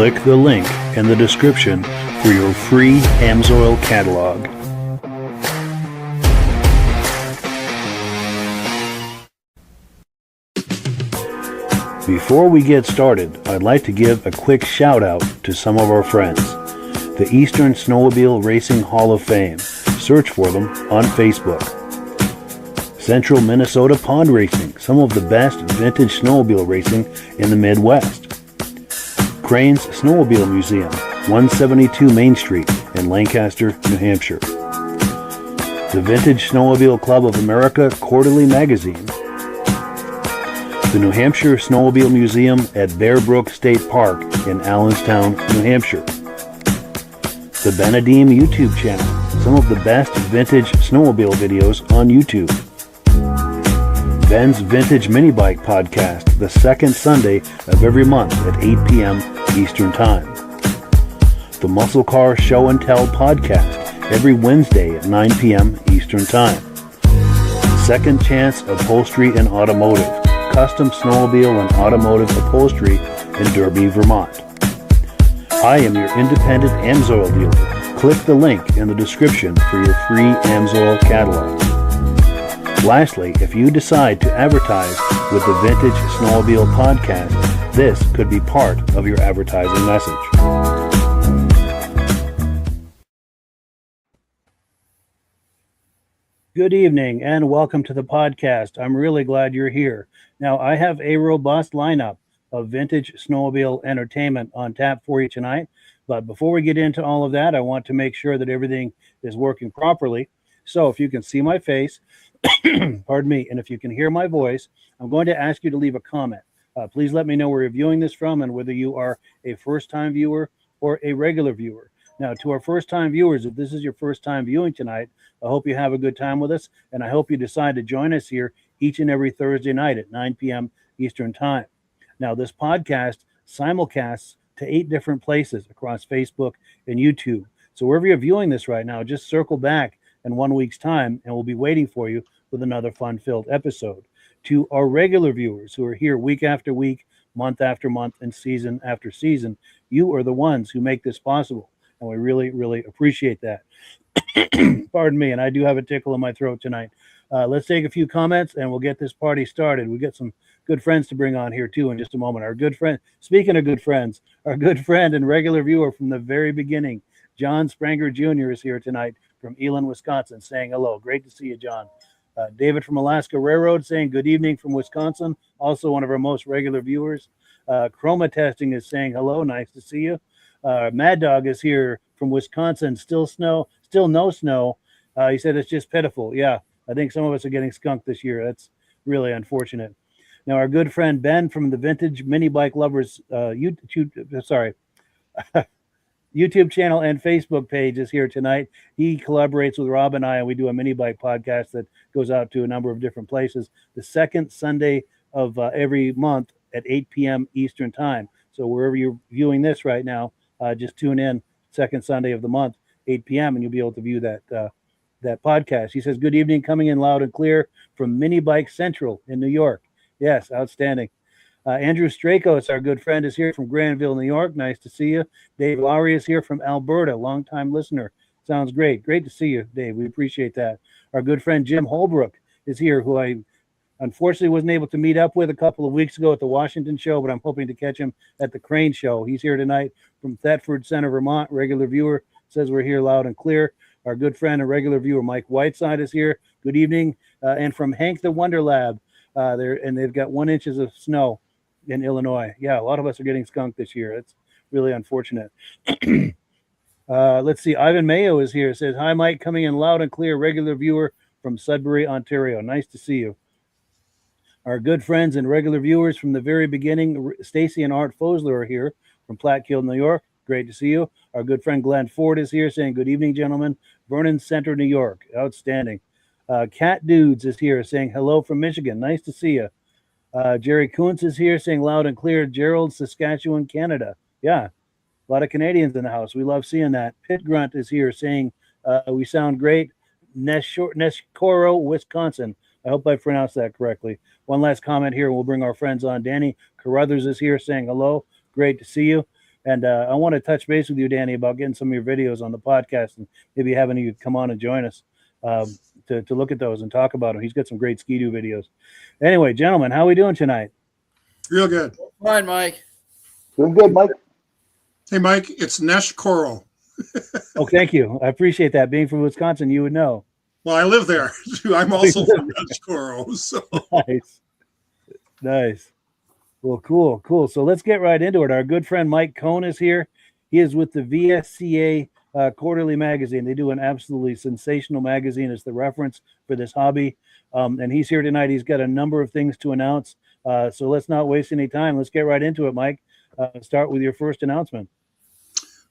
Click the link in the description for your free AMSOIL catalog. Before we get started, I'd like to give a quick shout out to some of our friends. The Eastern Snowmobile Racing Hall of Fame. Search for them on Facebook. Central Minnesota Pond Racing, some of the best vintage snowmobile racing in the Midwest. Crane's Snowmobile Museum, 172 Main Street in Lancaster, New Hampshire. The Vintage Snowmobile Club of America Quarterly Magazine. The New Hampshire Snowmobile Museum at Bear Brook State Park in Allenstown, New Hampshire. The Benedim YouTube channel, some of the best vintage snowmobile videos on YouTube. Ben's Vintage Mini Bike Podcast, the second Sunday of every month at 8 p.m. Eastern Time. The Muscle Car Show and Tell Podcast, every Wednesday at 9 p.m. Eastern Time. Second Chance Upholstery and Automotive, custom snowmobile and automotive upholstery in Derby, Vermont. I am your independent AMSOIL dealer. Click the link in the description for your free AMSOIL catalog. Lastly, if you decide to advertise with the Vintage Snowmobile Podcast, this could be part of your advertising message. Good evening and welcome to the podcast. I'm really glad you're here. Now, I have a robust lineup of vintage snowmobile entertainment on tap for you tonight. But before we get into all of that, I want to make sure that everything is working properly. So if you can see my face, pardon me, and if you can hear my voice, I'm going to ask you to leave a comment. Please let me know where you're viewing this from and whether you are a first-time viewer or a regular viewer. Now, to our first-time viewers, if this is your first time viewing tonight, I hope you have a good time with us, and I hope you decide to join us here each and every Thursday night at 9 p.m. Eastern Time. Now, this podcast simulcasts to 8 different places across Facebook and YouTube. So wherever you're viewing this right now, just circle back in 1 week's time, and we'll be waiting for you with another fun-filled episode. To our regular viewers who are here week after week, month after month, and season after season, you are the ones who make this possible, and we really, really appreciate that. Pardon me, and I do have a tickle in my throat tonight. Let's take a few comments, and we'll get this party started. We got some good friends to bring on here, too, in just a moment. Our good friend, speaking of good friends, our good friend and regular viewer from the very beginning, John Spranger Jr. is here tonight from Elon, Wisconsin, saying hello. Great to see you, John. David from Alaska Railroad saying good evening from Wisconsin, also one of our most regular viewers. Chroma Testing is saying hello. Nice to see you. Mad Dog is here from Wisconsin. Still no snow. He said it's just pitiful. Yeah, I think some of us are getting skunked this year. That's really unfortunate. Now, our good friend Ben from the Vintage Mini Bike Lovers YouTube channel and Facebook page is here tonight. He collaborates with Rob and I, and we do a mini bike podcast that goes out to a number of different places the second Sunday of every month at 8 p.m. Eastern Time. So wherever you're viewing this right now, just tune in second Sunday of the month, 8 p.m., and you'll be able to view that podcast. He says, good evening, coming in loud and clear from Mini Bike Central in New York. Yes, outstanding. Andrew Strakos, our good friend, is here from Granville, New York. Nice to see you. Dave Lowry is here from Alberta, longtime listener. Sounds great. Great to see you, Dave. We appreciate that. Our good friend Jim Holbrook is here, who I unfortunately wasn't able to meet up with a couple of weeks ago at the Washington show, but I'm hoping to catch him at the Crane show. He's here tonight from Thetford Center, Vermont. Regular viewer, says we're here loud and clear. Our good friend and regular viewer Mike Whiteside is here. Good evening. And from Hank the Wonder Lab, they've got 1 inch of snow in Illinois. Yeah, a lot of us are getting skunked this year. It's really unfortunate. Let's see. Ivan Mayo is here. It says, hi, Mike, coming in loud and clear, regular viewer from Sudbury, Ontario. Nice to see you. Our good friends and regular viewers from the very beginning, Stacy and Art Fosler are here from Plattsburgh, New York. Great to see you. Our good friend Glenn Ford is here saying, good evening, gentlemen. Vernon Center, New York. Outstanding. Cat Dudes is here saying, hello from Michigan. Nice to see you. Jerry Kuntz is here saying loud and clear, Gerald, Saskatchewan, Canada. Yeah, a lot of Canadians in the house. We love seeing that. Pit Grunt is here saying, we sound great. Neshkoro, Wisconsin. I hope I pronounced that correctly. One last comment here. We'll bring our friends on. Danny Carruthers is here saying hello. Great to see you. And I want to touch base with you, Danny, about getting some of your videos on the podcast and maybe having you come on and join us to look at those and talk about them. He's got some great Ski-Doo videos. Anyway, gentlemen, how are we doing tonight? Real good. Fine, Mike. Doing good, Mike. Hey, Mike, it's Nesh Coral. Oh, thank you. I appreciate that. Being from Wisconsin, you would know. Well, I live there. I'm also from Nesh Coral. So. Nice. Well, cool. So let's get right into it. Our good friend Mike Kohn is here. He is with the VSCA quarterly magazine. They do an absolutely sensational magazine as the reference for this hobby. And he's here tonight. He's got a number of things to announce. So let's not waste any time. Let's get right into it, Mike. Start with your first announcement.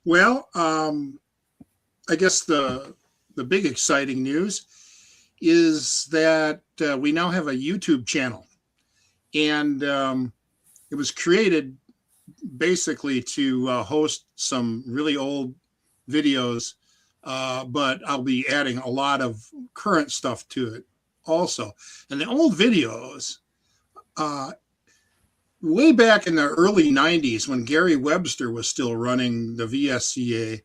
Well, I guess the big exciting news is that we now have a YouTube channel. And it was created basically to host some really old videos, but I'll be adding a lot of current stuff to it also. And the old videos, way back in the early 90s when Gary Webster was still running the VSCA,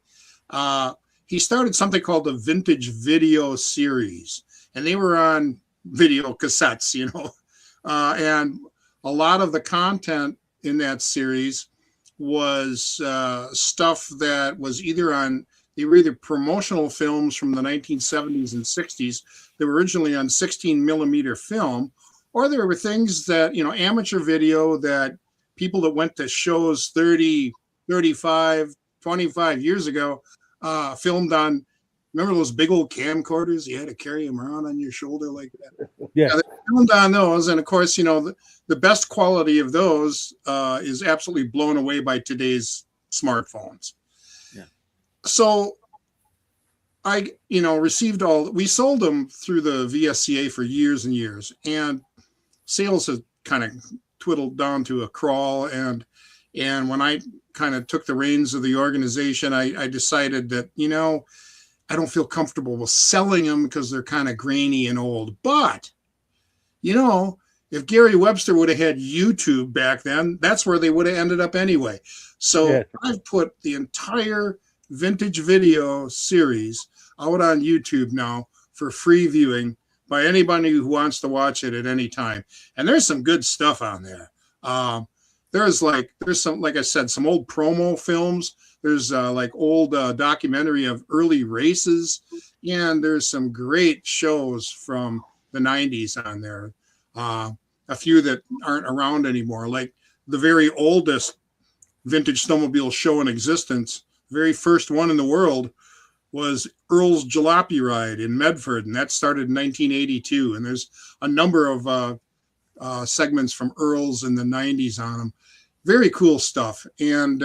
he started something called the Vintage Video Series. And they were on video cassettes, and a lot of the content in that series was stuff that was they were either promotional films from the 1970s and 60s that were originally on 16 millimeter film, or there were things that, amateur video that people that went to shows 30, 35, 25 years ago filmed on. Remember those big old camcorders? You had to carry them around on your shoulder like that. Yeah, they filmed on those, and of course, the best quality of those is absolutely blown away by today's smartphones. Yeah. So I, received we sold them through the VSCA for years and years, and sales have kind of twiddled down to a crawl. And when I kind of took the reins of the organization, I decided that, I don't feel comfortable with selling them because they're kind of grainy and old. But, if Gary Webster would have had YouTube back then, that's where they would have ended up anyway. So yeah. I've put the entire Vintage Video series out on YouTube now for free viewing by anybody who wants to watch it at any time. And there's some good stuff on there. There's some, like I said, some old promo films. There's old documentary of early races, and there's some great shows from the 90s on there. A few that aren't around anymore, like the very oldest vintage snowmobile show in existence, very first one in the world, was Earl's Jalopy Ride in Medford, and that started in 1982. And there's a number of segments from Earl's in the 90s on them. Very cool stuff. And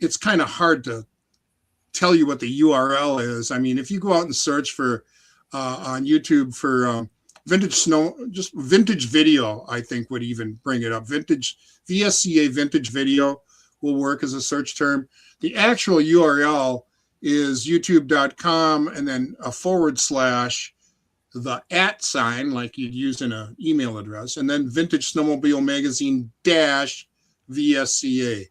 it's kind of hard to tell you what the URL is. I mean, if you go out and search for on YouTube for just vintage video, I think would even bring it up. Vintage VSCA vintage video will work as a search term. The actual URL is youtube.com and then a / the @ like you'd use in an email address, and then Vintage Snowmobile Magazine -VSCA.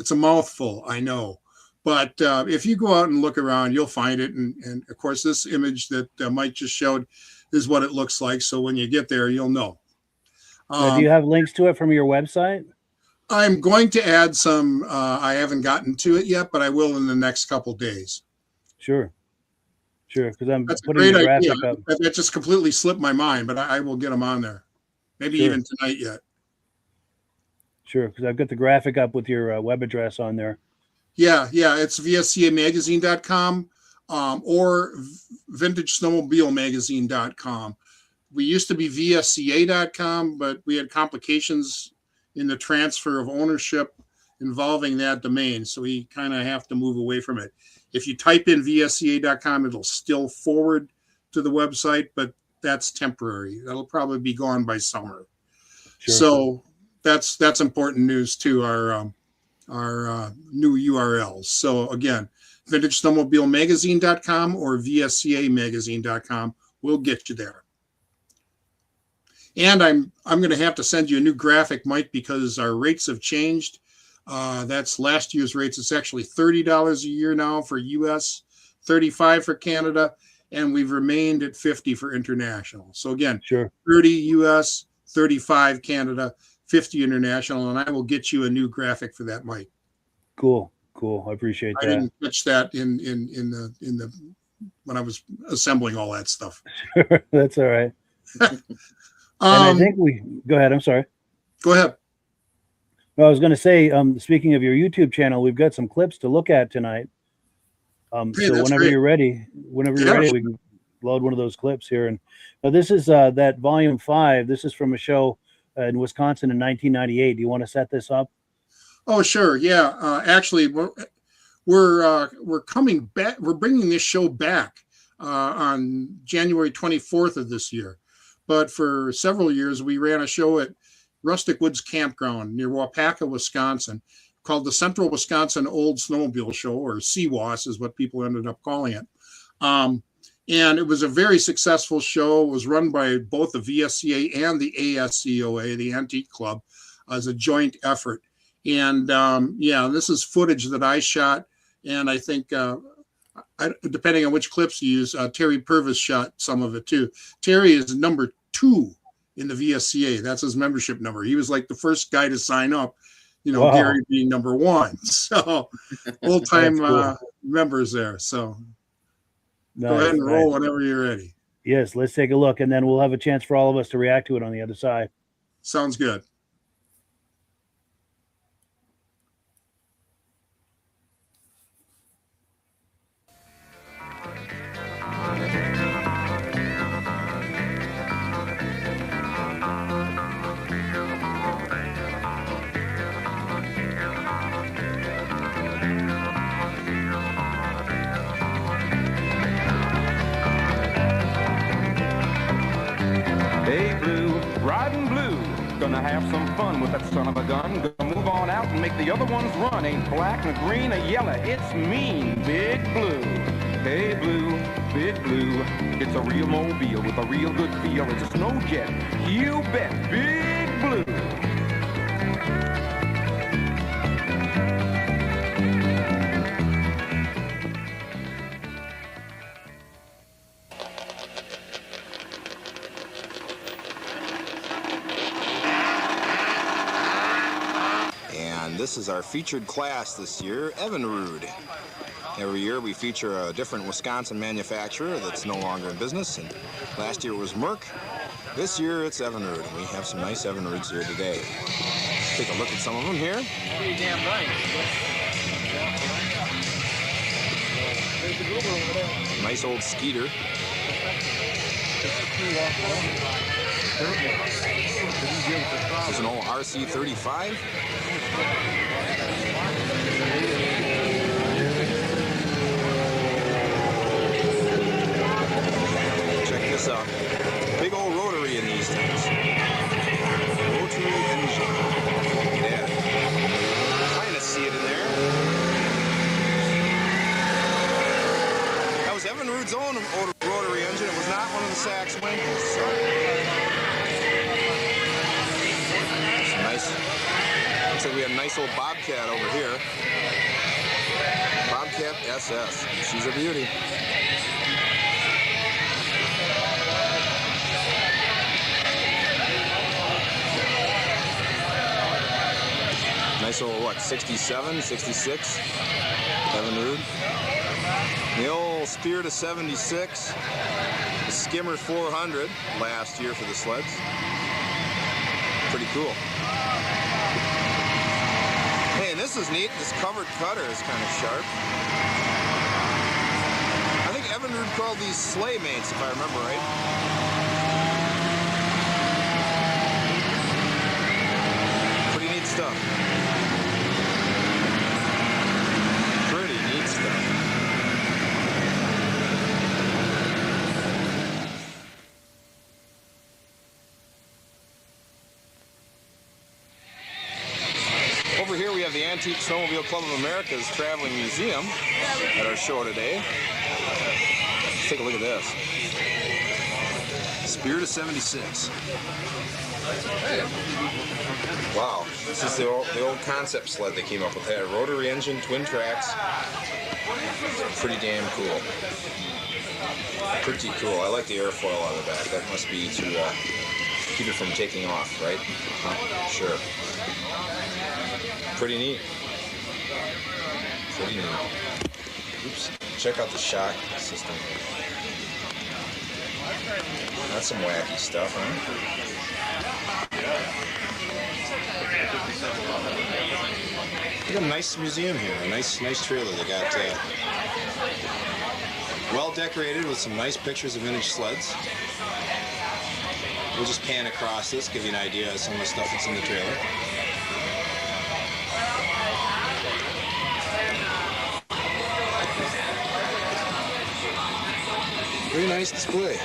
It's a mouthful, I know. But if you go out and look around, you'll find it. And of course, this image that Mike just showed is what it looks like. So when you get there, you'll know. Do you have links to it from your website? I'm going to add some. I haven't gotten to it yet, but I will in the next couple days. Sure. Because That's putting the graphic up. That just completely slipped my mind, but I will get them on there. Maybe even tonight yet. Sure, because I've got the graphic up with your web address on there. Yeah, it's VSCAmagazine.com or VintageSnowmobileMagazine.com. We used to be VSCA.com, but we had complications in the transfer of ownership involving that domain, so we kind of have to move away from it. If you type in VSCA.com, it'll still forward to the website, but that's temporary. That'll probably be gone by summer. Sure. So that's important news to our new URLs. So again, VintageSnowmobileMagazine.com or VSCAmagazine.com will get you there. And I'm going to have to send you a new graphic, Mike, because our rates have changed. That's last year's rates. It's actually $30 a year now for US, $35 for Canada, and we've remained at $50 for international. So again, Sure. 30 US, 35 Canada, 50 international, and I will get you a new graphic for that, Mike. Cool. I appreciate that. I didn't catch that in the when I was assembling all that stuff. That's all right. And I think go ahead. I'm sorry. Go ahead. Well, I was going to say, speaking of your YouTube channel, we've got some clips to look at tonight. So whenever you're ready, we can load one of those clips here. And this is that volume 5. This is from a show in Wisconsin in 1998. Do you want to set this up? Oh, sure. Yeah. Actually, we're coming back. We're bringing this show back on January 24th of this year. But for several years, we ran a show at Rustic Woods Campground near Waupaca, Wisconsin, called the Central Wisconsin Old Snowmobile Show, or CWAS is what people ended up calling it. And it was a very successful show. It was run by both the VSCA and the ASCOA, the Antique Club, as a joint effort. And this is footage that I shot. And I think, depending on which clips you use, Terry Purvis shot some of it too. Terry is number 2 in the VSCA. That's his membership number. He was like the first guy to sign up, wow. Gary being number 1. So old-time cool. Members there. So go ahead and roll whenever you're ready. Yes, let's take a look, and then we'll have a chance for all of us to react to it on the other side. Sounds good. Gonna have some fun with that son of a gun. Gonna move on out and make the other ones run. Ain't black, nor green, nor yellow. It's mean, Big Blue. Hey, Blue, Big Blue. It's a real mobile with a real good feel. It's a snow jet. You bet, Big Blue. This is our featured class this year, Evinrude. Every year we feature a different Wisconsin manufacturer that's no longer in business. And last year it was Merck. This year it's Evinrude. And we have some nice Evinrudes here today. Take a look at some of them here. Pretty damn nice. Nice old Skeeter. This is an old RC35. Check this out. Big old rotary in these things. Rotary engine. Yeah. Kind of see it in there. That was Evinrude's own rotary engine. It was not one of the Sachs Winkles. So. Nice. Looks like we have a nice old Bobcat over here. Bobcat SS. She's a beauty. Nice old, what, 67, 66? Evinrude. The old Spirit of 76. The Skimmer 400 last year for the sleds. Pretty cool. Hey, and this is neat. This covered cutter is kind of sharp. I think Evinrude called these sleigh mates, if I remember right. Pretty neat stuff. Pretty neat stuff. Over here we have the Antique Snowmobile Club of America's Traveling Museum at our show today. Let's take a look at this. Spirit of 76. Wow, this is the old concept sled they came up with. It had a rotary engine, twin tracks. Pretty damn cool. Pretty cool. I like the airfoil on the back. That must be to keep it from taking off, right? Sure. Pretty neat. Pretty neat. Oops. Check out the shock system. That's some wacky stuff, huh? They got a nice museum here, a nice trailer. They got well decorated with some nice pictures of vintage sleds. We'll just pan across this, give you an idea of some of the stuff that's in the trailer. Very nice display.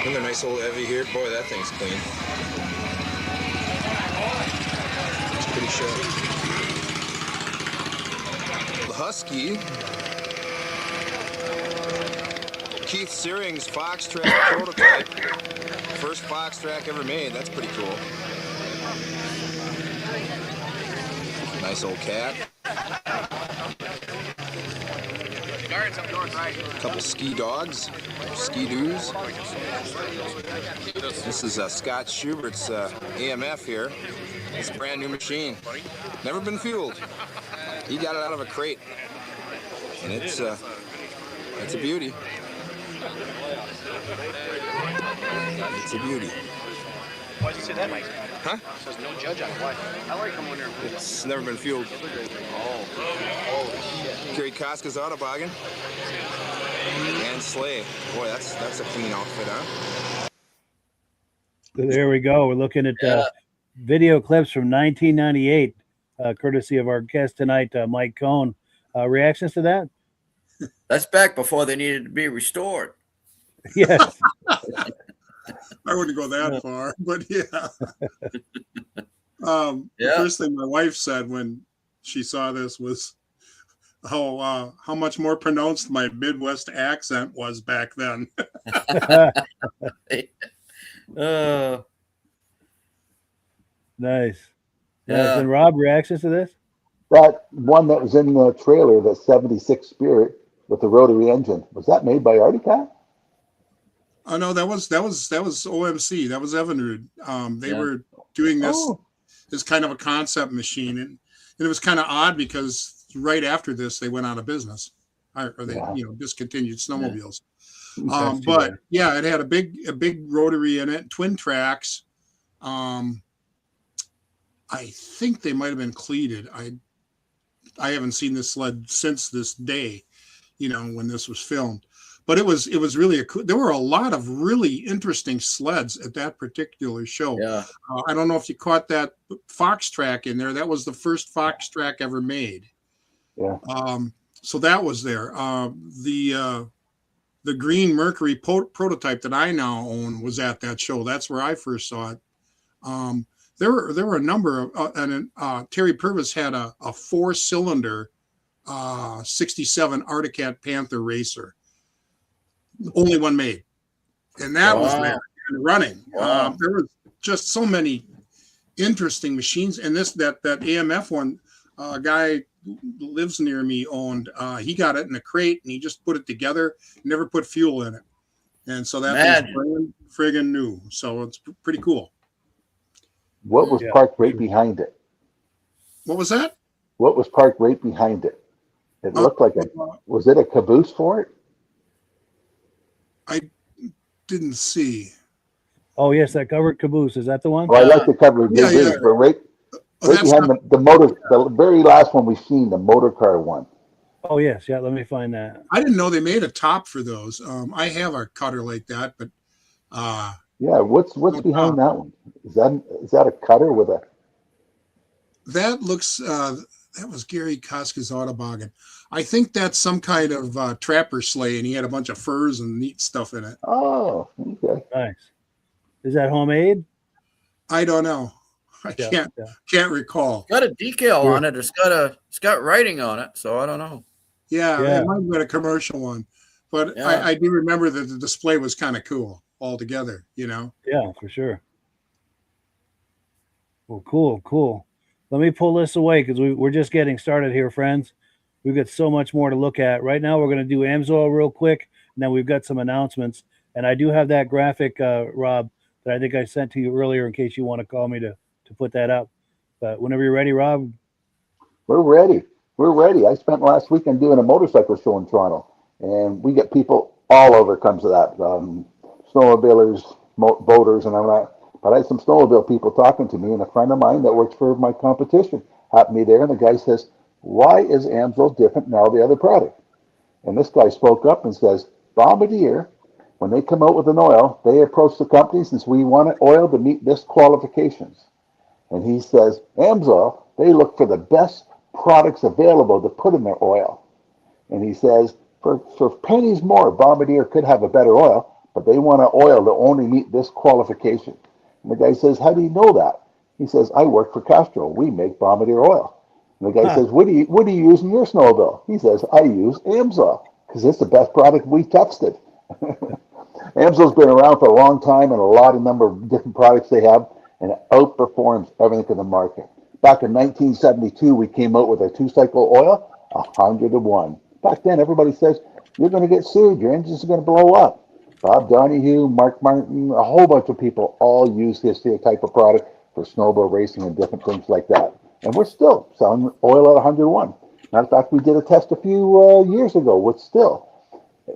Another nice old Evie here. Boy, that thing's clean. It's pretty sharp. The Husky. Keith Searing's Fox Track prototype. First Fox Track ever made. That's pretty cool. Nice old cat. A couple ski dogs, ski-doos. This is Scott Schubert's AMF here. It's a brand new machine. Never been fueled. He got it out of a crate. And it's a beauty. It's a beauty. Why'd you say that, Mike? Huh? It says no judge on it. Why? I like them when they're... It's never been fueled. Oh, shit. Gary Koska's Autoboggin. And Sleigh. Boy, that's a clean outfit, huh? There we go. We're looking at video clips from 1998, courtesy of our guest tonight, Mike Kohn. Reactions to that? That's back before they needed to be restored. Yes. I wouldn't go that far, but yeah. The first thing my wife said when she saw this was how much more pronounced my Midwest accent was back then. Nice. Yeah. And Rob, reactions to this? That one that was in the trailer, the 76 Spirit with the rotary engine, was that made by Articat? Oh no, that was OMC. That was Evinrude. They were doing this kind of a concept machine, and it was kind of odd because right after this they went out of business, or they discontinued snowmobiles. But yeah, it had a big rotary in it, twin tracks. I think they might have been cleated. I haven't seen this sled since this day, when this was filmed. But it was really there were a lot of really interesting sleds at that particular show. Yeah. I don't know if you caught that Fox Track in there. That was the first Fox Track ever made. Yeah. So that was there. The Green Mercury prototype that I now own was at that show. That's where I first saw it. There were a number of, and Terry Purvis had a 4-cylinder 67 Articat Panther Racer. Only one made, and that was there and running. Wow. There was just so many interesting machines, and that AMF one, a guy who lives near me owned. He got it in a crate, and he just put it together. Never put fuel in it, and so that was brand friggin' new. So it's pretty cool. What was parked right behind it? What was that? What was parked right behind it? It looked like was it a caboose for it? I didn't see. Oh, yes, that covered caboose. Is that the one? Well, I like the cover. But right behind the motor, the very last one we've seen, the motor car one. Oh, yes. Yeah, let me find that. I didn't know they made a top for those. I have a cutter like that, but yeah, what's behind that one? Is that a cutter with a? That looks. That was Gary Koska's Autoboggin. I think that's some kind of trapper sleigh, and he had a bunch of furs and neat stuff in it. Oh, okay. Nice. Is that homemade? I don't know. I can't recall. Got a decal on it. It's got writing on it, so I don't know. Yeah, it might have been a commercial one. But Yeah. I do remember that the display was kind of cool altogether, Yeah, for sure. Well, cool. Let me pull this away because we're just getting started here, friends. We've got so much more to look at. Right now, we're going to do AMSOIL real quick, and then we've got some announcements. And I do have that graphic, Rob, that I think I sent to you earlier in case you want to call me to put that up. But whenever you're ready, Rob. We're ready. We're ready. I spent last weekend doing a motorcycle show in Toronto, and we get people all over comes to that. Snowmobilers, boaters, and all that. But I had some snowmobile people talking to me, and a friend of mine that works for my competition happened to be there, and the guy says, "Why is AMSOIL different than all the other product?" And this guy spoke up and says, "Bombardier, when they come out with an oil, they approach the companies and say, we want an oil to meet this qualifications." And he says, AMSOIL, they look for the best products available to put in their oil. And he says, for pennies more, Bombardier could have a better oil, but they want an oil to only meet this qualification. And the guy says, "How do you know that?" He says, "I work for Castrol. We make Bombardier oil." And the guy says, what do you use in your snowmobile?" He says, "I use AMSOIL because it's the best product we tested." AMSOIL's been around for a long time and a lot of number of different products they have, and it outperforms everything in the market. Back in 1972, we came out with a 2-cycle oil, 100-to-1. Back then, everybody says, "You're going to get sued. Your engine's going to blow up." Bob Donahue, Mark Martin, a whole bunch of people all use this type of product for snowmobile racing and different things like that. And we're still selling oil at 101. Matter of fact, we did a test a few years ago with Still.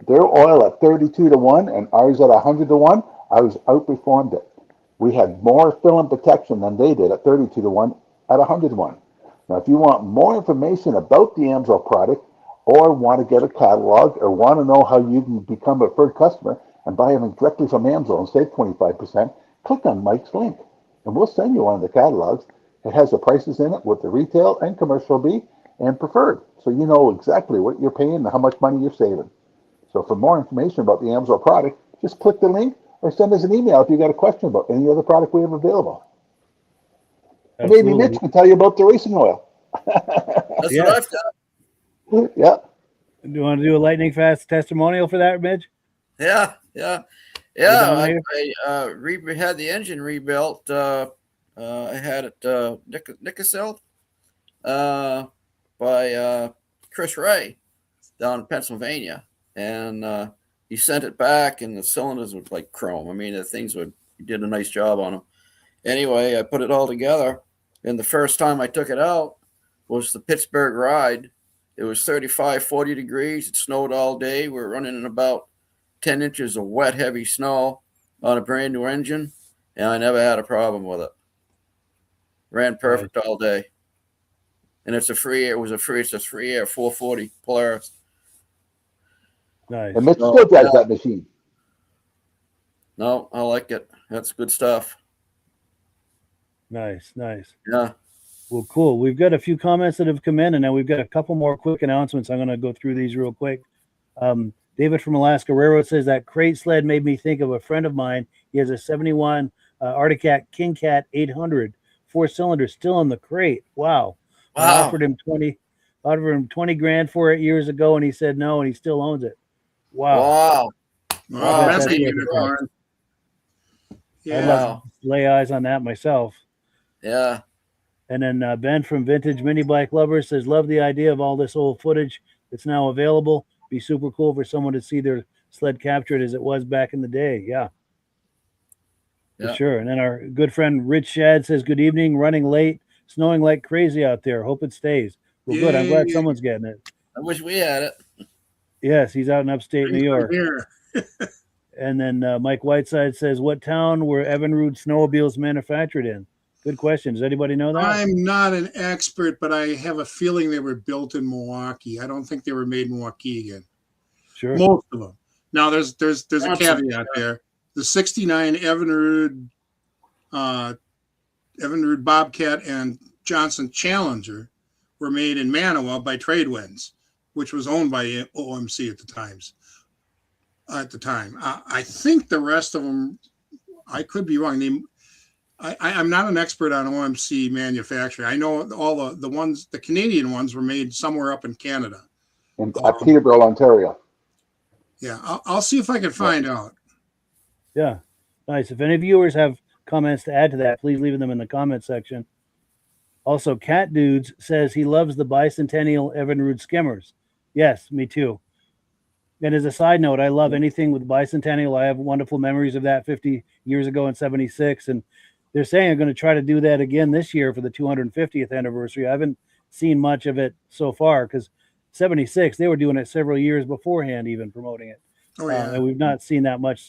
Their oil at 32-to-1 and ours at 100-to-1, ours outperformed it. We had more film protection than they did at 32-to-1 at 100-to-1. Now, if you want more information about the AMSOIL product or want to get a catalog or want to know how you can become a preferred customer and buy them directly from AMSOIL and save 25%, click on Mike's link and we'll send you one of the catalogs. It has the prices in it, what the retail and commercial will be, and preferred. So you know exactly what you're paying and how much money you're saving. So for more information about the AMSOIL product, just click the link or send us an email if you got a question about any other product we have available. And maybe Mitch can tell you about the racing oil. That's what I've done. Yeah. Do you want to do a lightning fast testimonial for that, Mitch? Yeah. I had the engine rebuilt. I had it Nickesil by Chris Ray down in Pennsylvania, and he sent it back, and the cylinders were like chrome. I mean, he did a nice job on them. Anyway, I put it all together, and the first time I took it out was the Pittsburgh ride. It was 35, 40 degrees. It snowed all day. We were running in about 10 inches of wet, heavy snow on a brand new engine, and I never had a problem with it. Ran perfect all day. And it's a free air 440 Polaris. Nice. And Mitch still drives that machine. No, I like it. That's good stuff. Nice. Yeah. Well, cool. We've got a few comments that have come in, and now we've got a couple more quick announcements. I'm going to go through these real quick. David from Alaska Railroad says that crate sled made me think of a friend of mine. He has a 71 Arctic King Cat 800, 4-cylinder, still in the crate. Wow. I offered him 20 grand for it years ago, and he said no, and he still owns it. Wow. That's a unicorn. I'd love to lay eyes on that myself. Yeah. And then Ben from Vintage Mini Bike Lovers says, love the idea of all this old footage that's now available. Be super cool for someone to see their sled captured as it was back in the day. Yeah. For sure. And then our good friend Rich Shad says, good evening, running late, snowing like crazy out there. Hope it stays. Well, good. I'm glad someone's getting it. I wish we had it. Yes, he's out in upstate New York. And then Mike Whiteside says, what town were Evinrude snowmobiles manufactured in? Good question. Does anybody know that? I'm not an expert, but I have a feeling they were built in Milwaukee. I don't think they were made in Waukegan. Sure. Most of them. Now, there's a caveat there. The 69 Evinrude Bobcat and Johnson Challenger were made in Manawa by Tradewinds, which was owned by OMC at the time. I think the rest of them, I could be wrong. I'm not an expert on OMC manufacturing. I know all the Canadian ones were made somewhere up in Canada. In Peterborough, Ontario. Yeah, I'll see if I can find out. Yeah, nice. If any viewers have comments to add to that, please leave them in the comment section. Also, Cat Dudes says he loves the bicentennial Evinrude skimmers. Yes, me too. And as a side note, I love anything with bicentennial. I have wonderful memories of that 50 years ago in 76. And they're saying they're going to try to do that again this year for the 250th anniversary. I haven't seen much of it so far because 76, they were doing it several years beforehand, even promoting it. Oh, yeah. And we've not seen that much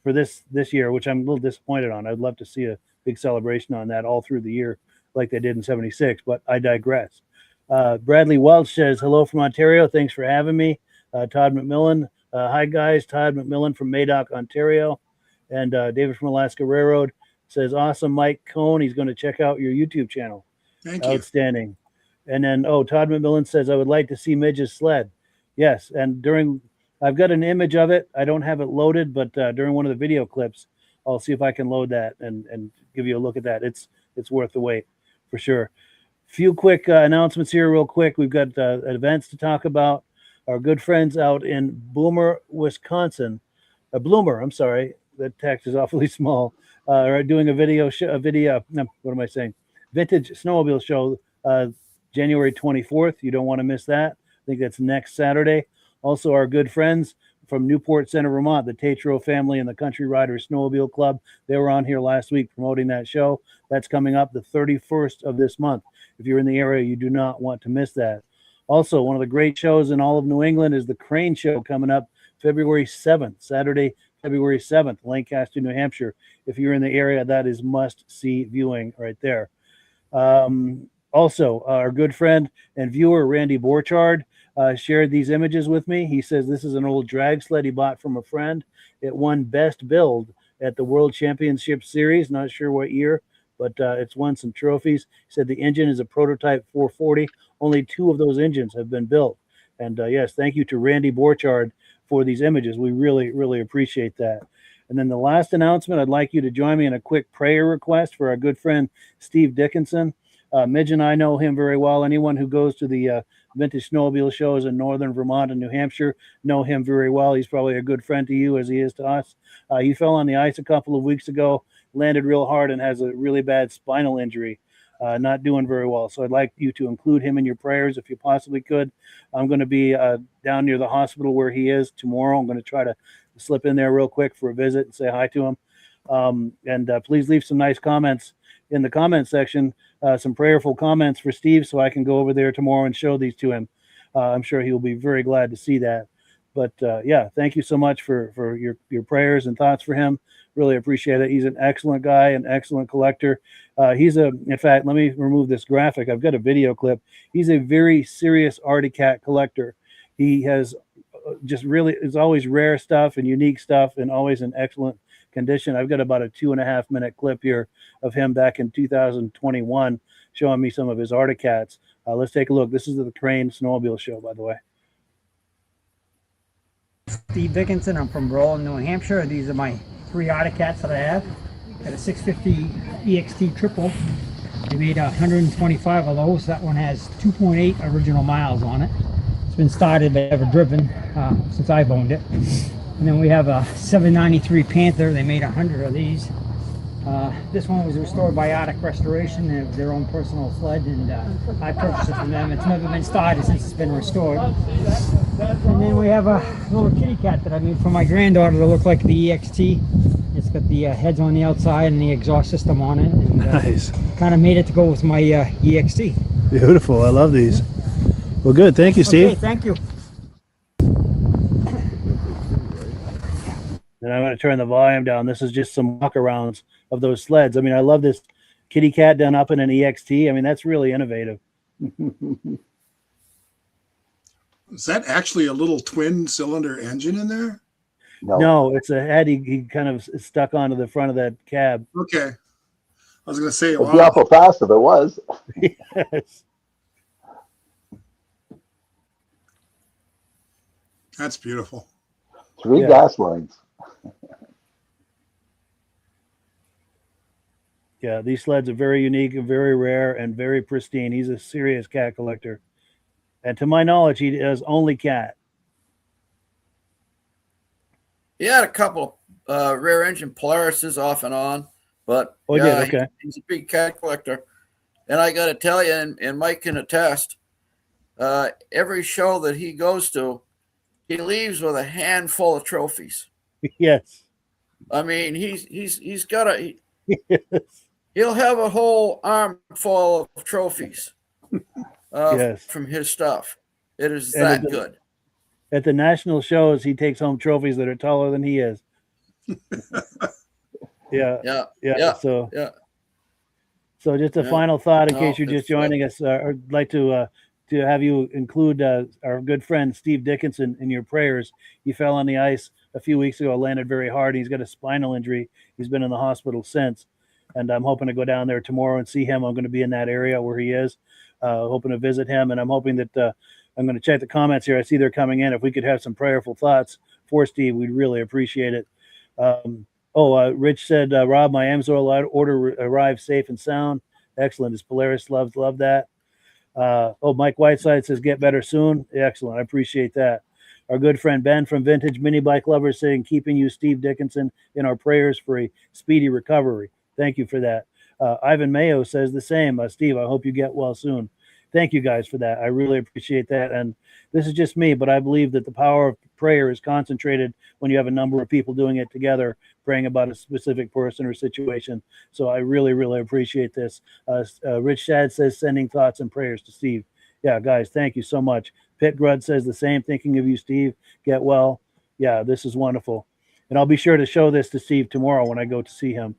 for this year, which I'm a little disappointed on. I'd love to see a big celebration on that all through the year like they did in 76, but I digress. Bradley Welch says, hello from Ontario. Thanks for having me. Todd McMillan. Hi, guys. Todd McMillan from Madoc, Ontario. And David from Alaska Railroad says, awesome, Mike Kohn. He's going to check out your YouTube channel. Thank you. Outstanding. And then, Todd McMillan says, I would like to see Midge's sled. Yes, and I've got an image of it. I don't have it loaded, but during one of the video clips, I'll see if I can load that and give you a look at that. It's worth the wait for sure. Few quick announcements here real quick. We've got events to talk about. Our good friends out in Bloomer, Wisconsin. Bloomer, I'm sorry. That text is awfully small. Are doing a Vintage Snowmobile show January 24th. You don't want to miss that. I think that's next Saturday. Also, our good friends from Newport Center, Vermont, the Tatro family and the Country Riders Snowmobile Club. They were on here last week promoting that show. That's coming up the 31st of this month. If you're in the area, you do not want to miss that. Also, one of the great shows in all of New England is the Crane Show coming up February 7th, Saturday, February 7th, Lancaster, New Hampshire. If you're in the area, that is must-see viewing right there. Also, our good friend and viewer, Randy Borchard, shared these images with me. He says this is an old drag sled he bought from a friend. It won Best Build at the World Championship Series. Not sure what year, but it's won some trophies. He said the engine is a prototype 440. Only 2 of those engines have been built. And yes, thank you to Randy Borchard for these images. We really, really appreciate that. And then the last announcement, I'd like you to join me in a quick prayer request for our good friend, Steve Dickinson. Midge and I know him very well. Anyone who goes to the Vintage Snowmobile shows in northern Vermont and New Hampshire know him very well. He's probably a good friend to you as he is to us. He fell on the ice a couple of weeks ago, landed real hard, and has a really bad spinal injury. Not doing very well. So I'd like you to include him in your prayers if you possibly could. I'm going to be down near the hospital where he is tomorrow. I'm going to try to slip in there real quick for a visit and say hi to him. And please leave some nice comments in the comment section, some prayerful comments for Steve so I can go over there tomorrow and show these to him. I'm sure he will be very glad to see that. But yeah, thank you so much for your prayers and thoughts for him. Really appreciate it. He's an excellent guy, an excellent collector. In fact, let me remove this graphic. I've got a video clip. He's a very serious Arctic Cat collector. He has it's always rare stuff and unique stuff and always in excellent condition. I've got about a 2.5 minute clip here of him back in 2021 showing me some of his Arctic Cats. Let's take a look. This is the Crane Snowmobile show, by the way. Steve Dickinson. I'm from Roland, New Hampshire. These are my 3 Arctic Cats that I have. Got a 650 EXT triple. They made 125 of those. That one has 2.8 original miles on it. It's been started but never driven since I've owned it. And then we have a 793 Panther. They made 100 of these. This one was restored by Arctic Restoration. They have their own personal sled, and I purchased it from them. It's never been started since it's been restored. And then we have a little kitty cat that I made for my granddaughter to look like the EXT. It's got the heads on the outside and the exhaust system on it. And, nice. Kind of made it to go with my EXT. Beautiful. I love these. Well, good. Thank you, Steve. Okay, thank you. And I'm going to turn the volume down. This is just some walk-arounds of those sleds. I mean, I love this kitty cat done up in an EXT. I mean, that's really innovative. Is that actually a little twin cylinder engine in there? No, it's a head he kind of stuck onto the front of that cab. Okay. I was going to say, it'd be awful fast if it was. Yes. That's beautiful. 3 gas lines. Yeah, these sleds are very unique and very rare and very pristine. He's a serious cat collector. And to my knowledge, he does only cat. He had a couple rear engine Polarises off and on, but Oh, yeah, okay. he's a big cat collector. And I got to tell you, and Mike can attest, every show that he goes to, he leaves with a handful of trophies. Yes. I mean, he's got he'll have a whole arm full of trophies from his stuff. It is that good. At the national shows, he takes home trophies that are taller than he is. Yeah. So just a final thought in case you're just joining us. I'd like to have you include our good friend Steve Dickinson in your prayers. He fell on the ice a few weeks ago, landed very hard. He's got a spinal injury. He's been in the hospital since. And I'm hoping to go down there tomorrow and see him. I'm going to be in that area where he is, hoping to visit him. And I'm hoping that I'm going to check the comments here. I see they're coming in. If we could have some prayerful thoughts for Steve, we'd really appreciate it. Rich said, Rob, my Amsoil order arrived safe and sound. Excellent. His Polaris love that. Mike Whiteside says, get better soon. Excellent. I appreciate that. Our good friend Ben from Vintage Mini Bike Lovers saying, keeping you, Steve Dickinson, in our prayers for a speedy recovery. Thank you for that. Ivan Mayo says the same. Steve, I hope you get well soon. Thank you guys for that. I really appreciate that. And this is just me, but I believe that the power of prayer is concentrated when you have a number of people doing it together, praying about a specific person or situation. So I really, really appreciate this. Rich Shad says, sending thoughts and prayers to Steve. Yeah, guys, thank you so much. Pitt Grud says the same, thinking of you, Steve. Get well. Yeah, this is wonderful. And I'll be sure to show this to Steve tomorrow when I go to see him.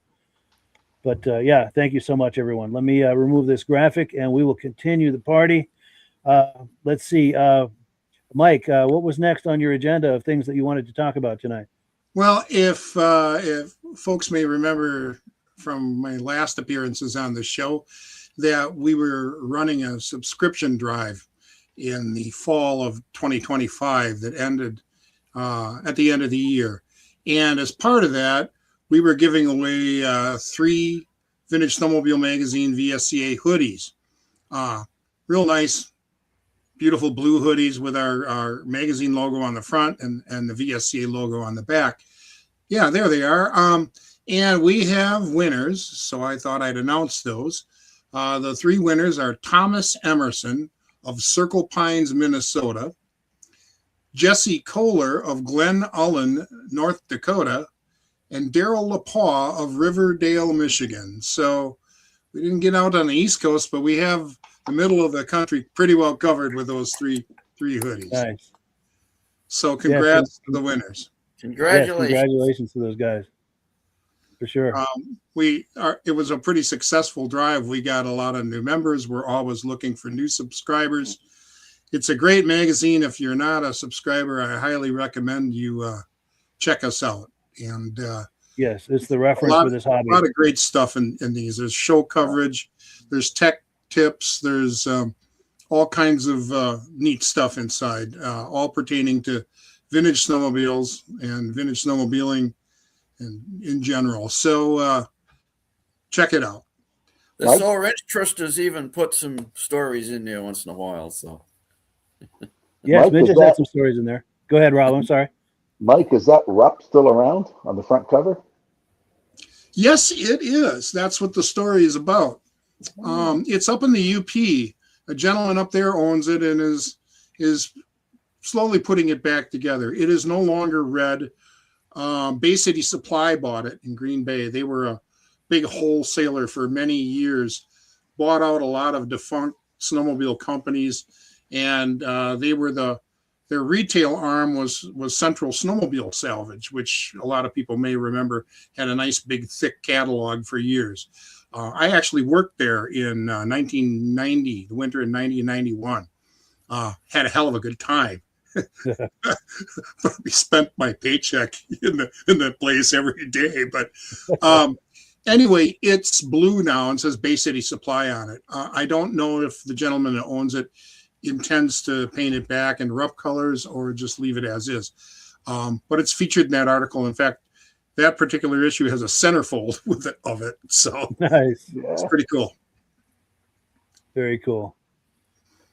But thank you so much, everyone. Let me remove this graphic and we will continue the party. Let's see. Mike, what was next on your agenda of things that you wanted to talk about tonight? Well, if folks may remember from my last appearances on the show, that we were running a subscription drive in the fall of 2025 that ended at the end of the year. And as part of that, we were giving away 3 Vintage Snowmobile Magazine VSCA hoodies. Real nice, beautiful blue hoodies with our magazine logo on the front and the VSCA logo on the back. Yeah, there they are. And we have winners, so I thought I'd announce those. The 3 winners are Thomas Emerson of Circle Pines, Minnesota, Jesse Kohler of Glen Ullin, North Dakota, and Daryl LaPaw of Riverdale, Michigan. So we didn't get out on the East Coast, but we have the middle of the country pretty well covered with those three hoodies. Nice. So congrats to the winners. Congratulations. Yes, congratulations to those guys. For sure. It was a pretty successful drive. We got a lot of new members. We're always looking for new subscribers. It's a great magazine. If you're not a subscriber, I highly recommend you check us out. And yes, it's the reference for this hobby. A lot of great stuff in these. There's show coverage, there's tech tips, there's all kinds of neat stuff inside, all pertaining to vintage snowmobiles and vintage snowmobiling and in general. So check it out. The Soul Ranch Trust has even put some stories in there once in a while. So yes, Mike, Vintage had some stories in there. Go ahead, Rob. I'm sorry. Mike, is that Rupp still around on the front cover? Yes, it is. That's what the story is about. It's up in the UP. A gentleman up there owns it and is slowly putting it back together. It is no longer red. Bay City Supply bought it in Green Bay. They were a big wholesaler for many years, bought out a lot of defunct snowmobile companies, and their retail arm was Central Snowmobile Salvage, which a lot of people may remember had a nice big thick catalog for years. I actually worked there in 1990, the winter in 90 and 91. Had a hell of a good time. We spent my paycheck in the place every day. But anyway, it's blue now and says Bay City Supply on it. I don't know if the gentleman that owns it intends to paint it back in Rupp colors or just leave it as is. But it's featured in that article. In fact, that particular issue has a centerfold of it. So nice. It's pretty cool. Very cool.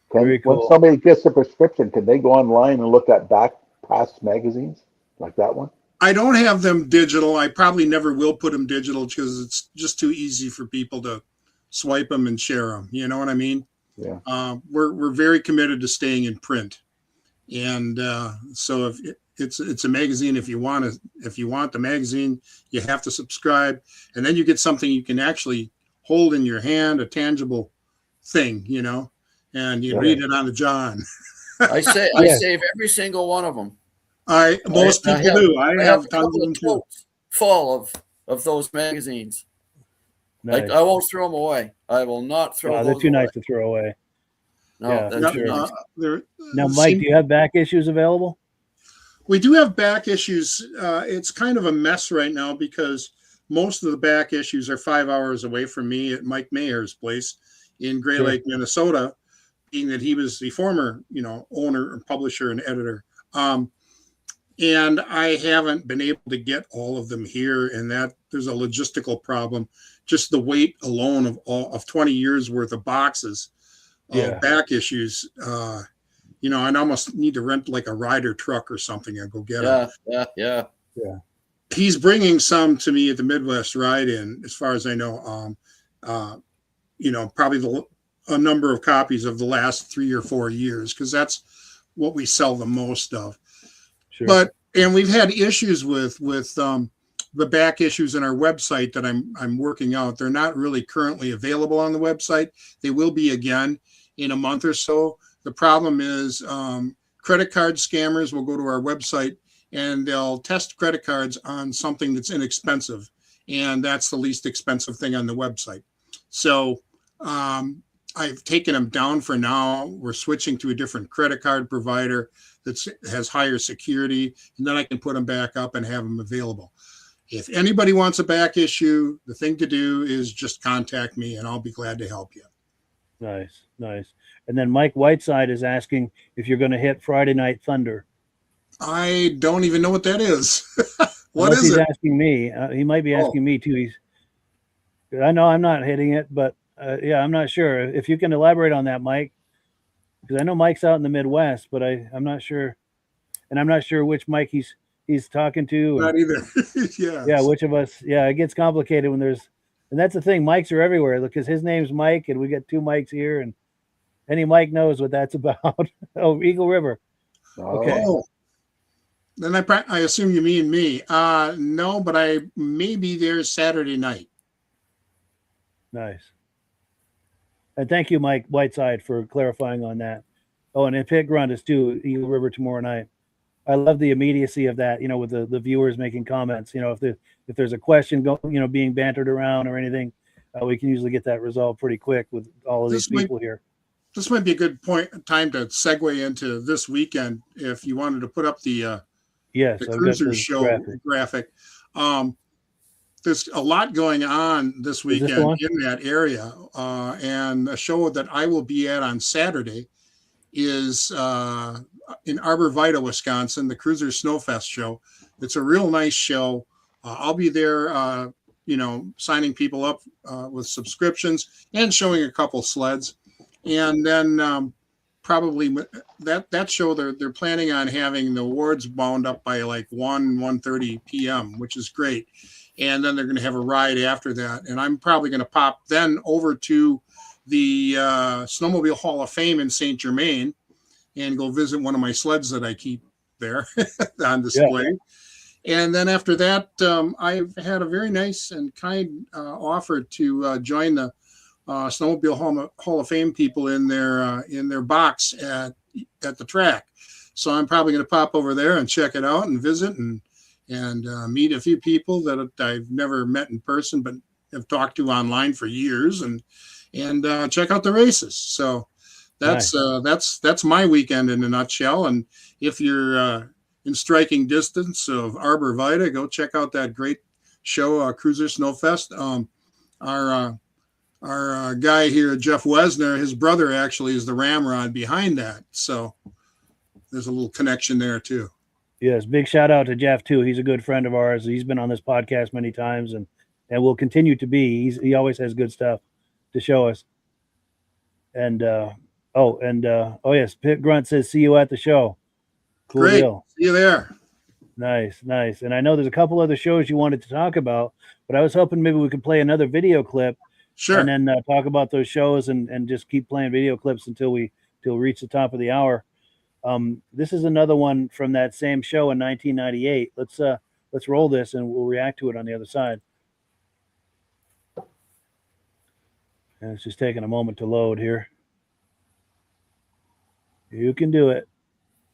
When somebody gets a prescription, can they go online and look at past magazines like that one? I don't have them digital. I probably never will put them digital because it's just too easy for people to swipe them and share them. You know what I mean? Yeah. We're very committed to staying in print, and so if it's a magazine, if you want the magazine, you have to subscribe, and then you get something you can actually hold in your hand, a tangible thing, you know, and you read it on the John. I save every single one of them. Most people do. I have tons of them too. Full of those magazines. Nice. I won't throw them away. I will not throw them away. They're too nice to throw away. No, Yeah, that's too nice. Now, Mike, do you have back issues available? We do have back issues. It's kind of a mess right now because most of the back issues are 5 hours away from me at Mike Mayer's place in Gray Lake, Minnesota, being that he was the former, owner and publisher and editor. And I haven't been able to get all of them here, and that there's a logistical problem. Just the weight alone of 20 years worth of boxes of back issues. I'd almost need to rent like a rider truck or something and go get them. Yeah. He's bringing some to me at the Midwest Ride-In, as far as I know. Probably a number of copies of the last 3 or 4 years, because that's what we sell the most of. Sure. And we've had issues with the back issues in our website that I'm working out. They're not really currently available on the website. They will be again in a month or so. The problem is credit card scammers will go to our website and they'll test credit cards on something that's inexpensive, and that's the least expensive thing on the website. So I've taken them down for now. We're switching to a different credit card provider that has higher security, and then I can put them back up and have them available. If anybody wants a back issue, the thing to do is just contact me, and I'll be glad to help you. Nice. And then Mike Whiteside is asking if you're going to hit Friday Night Thunder. I don't even know what that is. What Unless is he's it? Asking me. He might be asking me too. I know I'm not hitting it, but I'm not sure. If you can elaborate on that, Mike, because I know Mike's out in the Midwest, but I'm not sure, and I'm not sure which Mike he's talking to. Not either. Yeah, which of us? Yeah, it gets complicated when there's, and that's the thing. Mics are everywhere because his name's Mike, and we got two mics here, and any Mike knows what that's about. Oh, Eagle River. Okay. Oh. Then I assume you mean me. No, but I may be there Saturday night. Nice. And thank you, Mike Whiteside, for clarifying on that. Oh, and Pit Grunt is too, Eagle River tomorrow night. I love the immediacy of that, with the viewers making comments. If there's a question being bantered around or anything, we can usually get that resolved pretty quick with all of these people here. This might be a good time to segue into this weekend if you wanted to put up the Cruiser Show graphic. There's a lot going on this weekend in that area, and a show that I will be at on Saturday is in Arbor Vitae, Wisconsin, the Cruiser Snowfest show. It's a real nice show. I'll be there, signing people up with subscriptions and showing a couple sleds. And then probably that show, they're planning on having the awards bound up by like 1:30 p.m., which is great. And then they're going to have a ride after that. And I'm probably going to pop then over to the Snowmobile Hall of Fame in St. Germain and go visit one of my sleds that I keep there on display. Yeah. And then after that, I've had a very nice and kind offer to join the Snowmobile Hall of Fame people in their box at the track. So I'm probably going to pop over there and check it out and visit and meet a few people that I've never met in person, but have talked to online for years, and check out the races. So that's my weekend in a nutshell. And if you're in striking distance of Arbor Vitae, go check out that great show, Cruiser Snowfest. Our guy here, Jeff Wesner, his brother actually is the ramrod behind that. So there's a little connection there too. Yes, big shout out to Jeff too. He's a good friend of ours. He's been on this podcast many times and will continue to be. He always has good stuff to show us. And yes, Pit Grunt says, see you at the show. Cool Great. deal. See you there. Nice. And I know there's a couple other shows you wanted to talk about, but I was hoping maybe we could play another video clip. Sure. And then talk about those shows and just keep playing video clips until we reach the top of the hour. This is another one from that same show in 1998. Let's roll this and we'll react to it on the other side. And it's just taking a moment to load here. You can do it.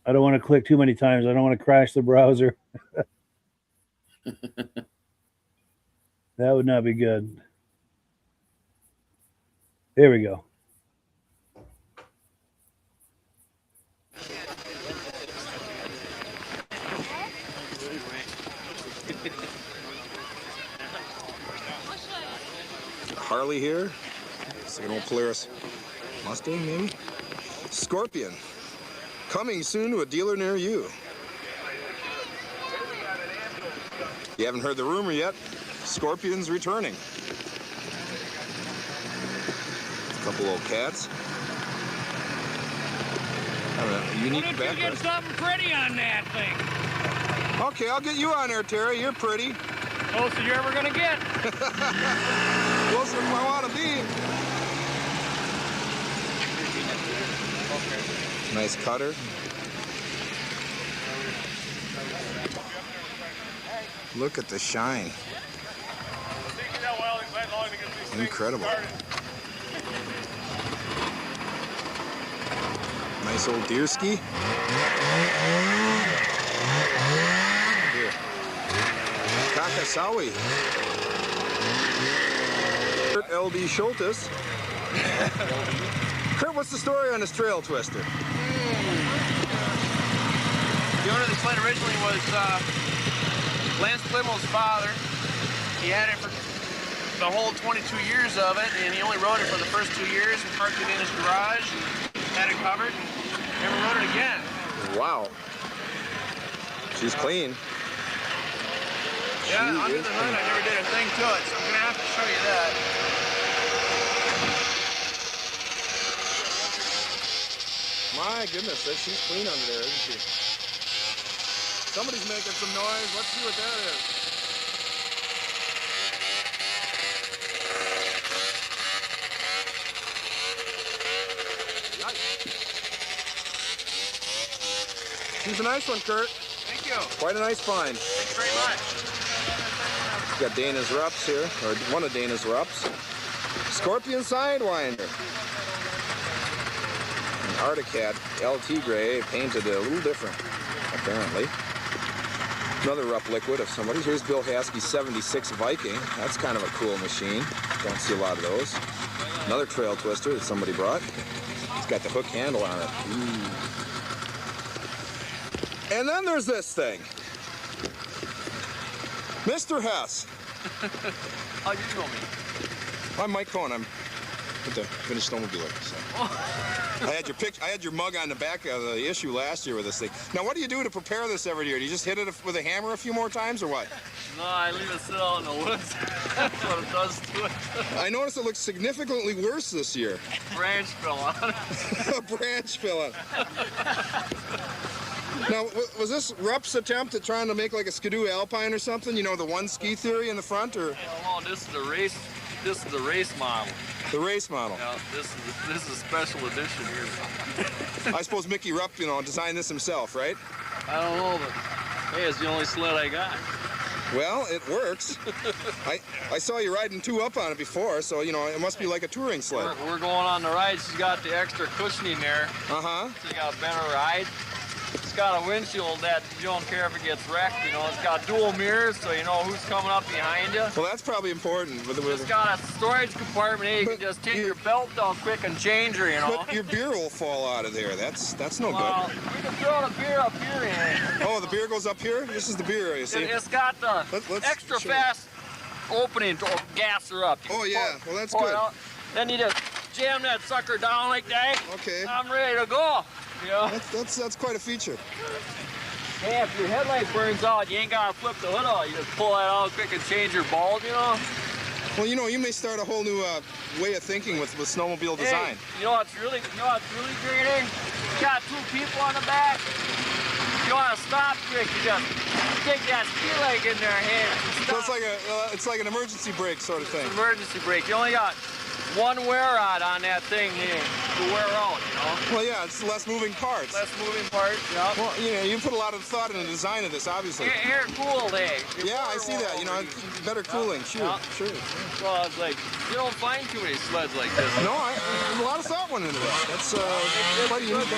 I don't want to click too many times. I don't want to crash the browser. That would not be good. There we go. Harley here. It's like an old Polaris Mustang, maybe. Scorpion. Coming soon to a dealer near you. You haven't heard the rumor yet. Scorpion's returning. A couple old cats. Unique background. Get something pretty on that thing. Okay, I'll get you on there, Terry. You're pretty. Closest you're ever gonna get. Closer than I want to be. Nice cutter. Look at the shine. Incredible. Nice old deer ski. Here. Kakasawi. Kurt LD Schultes. Kurt, what's the story on this trail twister? The owner of the sled originally was Lance Plimmel's father. He had it for the whole 22 years of it, and he only rode it for the first 2 years and parked it in his garage, had it covered, and never rode it again. Wow. She's clean. Yeah, under the hood, I never did a thing to it, so I'm gonna have to show you that. My goodness, she's clean under there, isn't she? Somebody's making some noise. Let's see what that is. Yikes. She's a nice one, Kurt. Thank you. Quite a nice find. Thanks very much. We've got Dana's Rups here, or one of Dana's Rups. Scorpion Sidewinder. Articat LT Gray, painted a little different, apparently. Another Rupp liquid of somebody. Here's Bill Haskey's 76 Viking. That's kind of a cool machine. Don't see a lot of those. Another trail twister that somebody brought. It's got the hook handle on it. Ooh. And then there's this thing. Mr. Hess. How you know me? I'm Mike Kohn. I'm with the Vintage Snowmobile Lovers. So. I had your mug on the back of the issue last year with this thing. Now, what do you do to prepare this every year? Do you just hit it with a hammer a few more times, or what? No, I leave it sit out in the woods. That's what it does to it. I noticed it looks significantly worse this year. Branch fell on it. A branch fell on it. Now, was this Rupp's attempt at trying to make like a Skidoo Alpine or something? You know, the one ski theory in the front, or? Oh, this is the race. This is the race model. The race model. Yeah, this is a special edition here. I suppose Mickey Rupp, designed this himself, right? I don't know, but hey, it's the only sled I got. Well, it works. I saw you riding 2 up on it before, so it must be like a touring sled. We're going on the ride. She's got the extra cushioning there. Uh-huh. So you got a better ride. It's got a windshield that you don't care if it gets wrecked. It's got dual mirrors, so you know who's coming up behind you. Well, that's probably important. It's got a storage compartment here. You can just take your belt down quick and change her, But your beer will fall out of there. That's no good. We can throw the beer up here. Oh, the beer goes up here? This is the beer area, see? It's got the extra fast opening to gas her up. Oh, yeah. Well, that's good. Then you just jam that sucker down like that. Okay. I'm ready to go. That's quite a feature. Hey, if your headlight burns out, you ain't gotta flip the hood out. You just pull that out quick and change your bulb, Well, you may start a whole new way of thinking with snowmobile design. You know what's really great? You got 2 people on the back. You you want to stop trick, you just stick that ski leg in their hand. So it's like an emergency brake sort of thing. Emergency brake. You only got one wear rod on that thing here to wear out, you know? Well, yeah, it's less moving parts. Less moving parts, yeah. Well, you know, you put a lot of thought in the design of this, obviously. Air cooled, eh? Yeah, I see that. You know, better cooling. Sure, sure. Well, it's like, you don't find too many sleds like this. No, a lot of thought went into that. That's quite unique.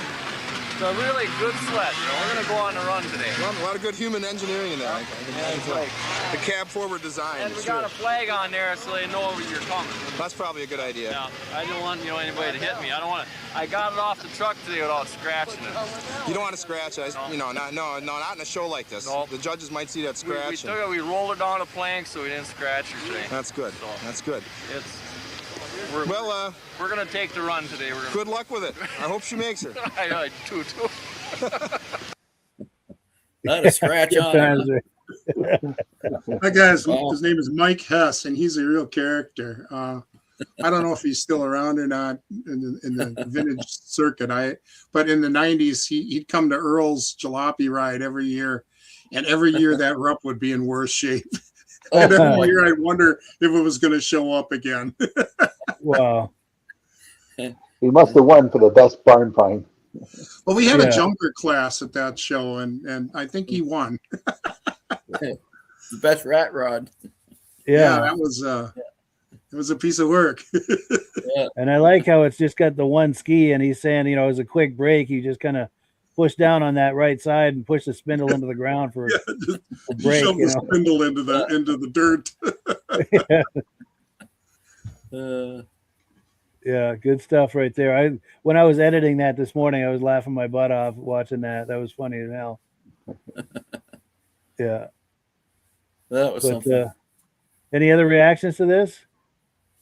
It's a really good sled. You know, we're going to go on a run today. Well, a lot of good human engineering in there. The cab forward design. And we got a flag on there so they know you're coming. That's probably a good idea. Yeah, I don't want anybody to hit me. I don't want to. I got it off the truck today without scratching it. You don't want to scratch it. No. You know, not in a show like this. No. The judges might see that scratch. We rolled it down a plank so we didn't scratch her today. That's good. So That's good. We're gonna take the run today. Good luck with it. I hope she makes her. I do too. Not a scratch on it. That guy's his name is Mike Hess, and he's a real character. I don't know if he's still around or not in the vintage circuit. But in the 90s, he'd come to Earl's jalopy ride every year, and every year that rup would be in worse shape. And every year I'd wonder if it was going to show up again. Wow. He must have won for the best barn find. Well, we had a jumper class at that show, and I think he won. The best rat rod. Yeah, that was it was a piece of work. Yeah. And I like how it's just got the one ski, and he's saying, you know, as a quick break, you just kind of push down on that right side and push the spindle into the ground for a break. Shove the spindle into the dirt. Yeah, good stuff right there. When I was editing that this morning, I was laughing my butt off watching that. That was funny as hell. Yeah. That was something. Any other reactions to this?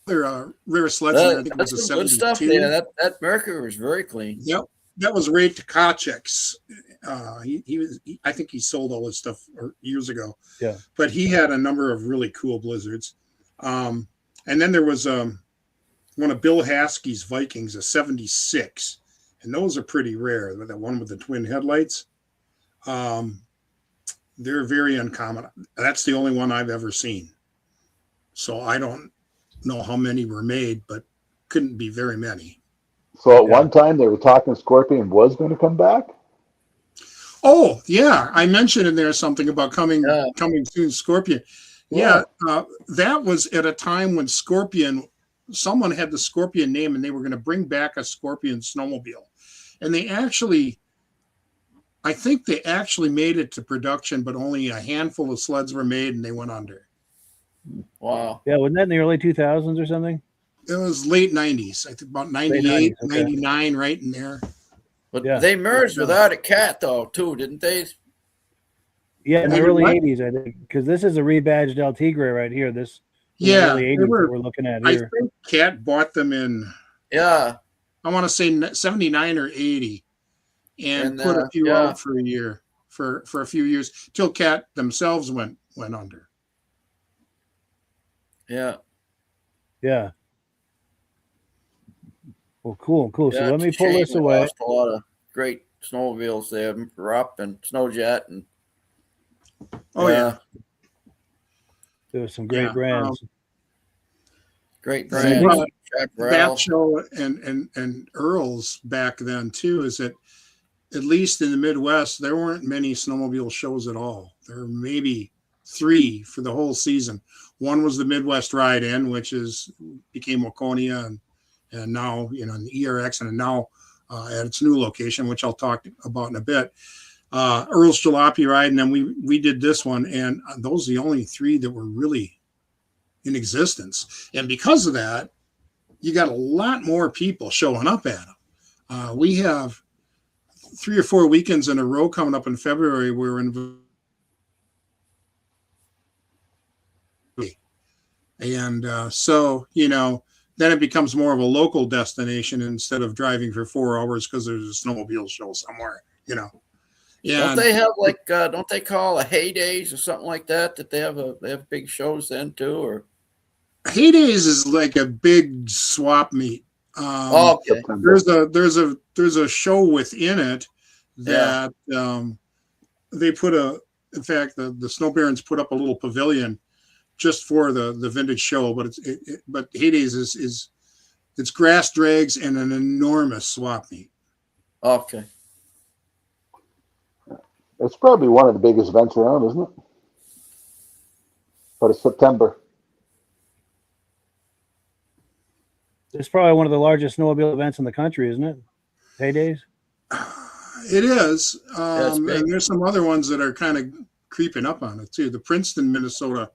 Rear sledgehammer, I think it was a some 72. good stuff. Yeah, that Mercury was very clean. Yep. That was Ray Tkachek's. I think he sold all his stuff years ago. Yeah. But he had a number of really cool blizzards. And then there was one of Bill Haskey's Vikings, a 76. And those are pretty rare. That one with the twin headlights. They're very uncommon. That's the only one I've ever seen. So I don't know how many were made, but couldn't be very many. So at one time they were talking Scorpion was going to come back? Oh, yeah. I mentioned in there something about coming soon, Scorpion. Yeah, that was at a time when someone had the Scorpion name and they were going to bring back a Scorpion snowmobile. And I think they actually made it to production, but only a handful of sleds were made and they went under. Wow. Yeah, wasn't that in the early 2000s or something? It was late 90s. I think about 98, 99, right in there. But they merged without a cat, though, too, didn't they? Yeah, in the early 80s, I think, because this is a rebadged El Tigre right here. This early 80s that we're looking at here. I think Cat bought them in, I want to say 79 or 80, and put a few out for a year, for a few years, till Cat themselves went under. Yeah. Yeah. Well, cool. Yeah, So let me pull this away. Lost a lot of great snowmobiles there, Rupp and Snowjet, and there was some great brands. Great brands. That show and Earl's back then too is that at least in the Midwest there weren't many snowmobile shows at all. There were maybe 3 for the whole season. One was the Midwest Ride-In, which became Waconia, and now the ERX, and now at its new location, which I'll talk about in a bit. Earl's Jalopy Ride, and then we did this one, and those are the only 3 that were really in existence. And because of that, you got a lot more people showing up at them. We have 3 or 4 weekends in a row coming up in February. We're in. And so, then it becomes more of a local destination instead of driving for 4 hours because there's a snowmobile show somewhere, Yeah. Don't they have don't they call a Heydays or something like that? That they have big shows then too, or Heydays is like a big swap meet. Okay. There's a show within it that they put in fact, the Snow Barons put up a little pavilion just for the vintage show, but but Heydays is it's grass drags and an enormous swap meet. Okay. It's probably one of the biggest events around, isn't it? But it's September. It's probably one of the largest snowmobile events in the country, isn't it? Heydays? It is. That's big. And there's some other ones that are kind of creeping up on it too. The Princeton, Minnesota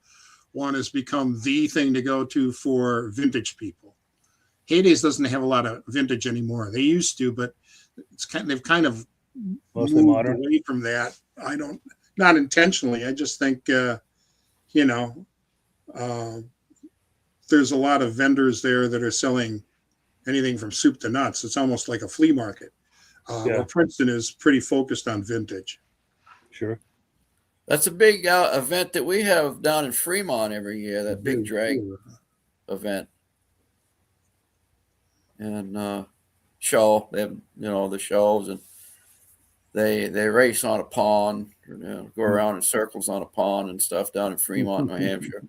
one has become the thing to go to for vintage people. Heydays doesn't have a lot of vintage anymore. They used to, but they've kind of Mostly moved modern. away from that. Not intentionally. I just think, there's a lot of vendors there that are selling anything from soup to nuts. It's almost like a flea market. Well, Princeton is pretty focused on vintage. Sure. That's a big event that we have down in Fremont every year, that big drag event. And show, they have, the shows, and they race on a pond, go around in circles on a pond and stuff down in Fremont, New Hampshire.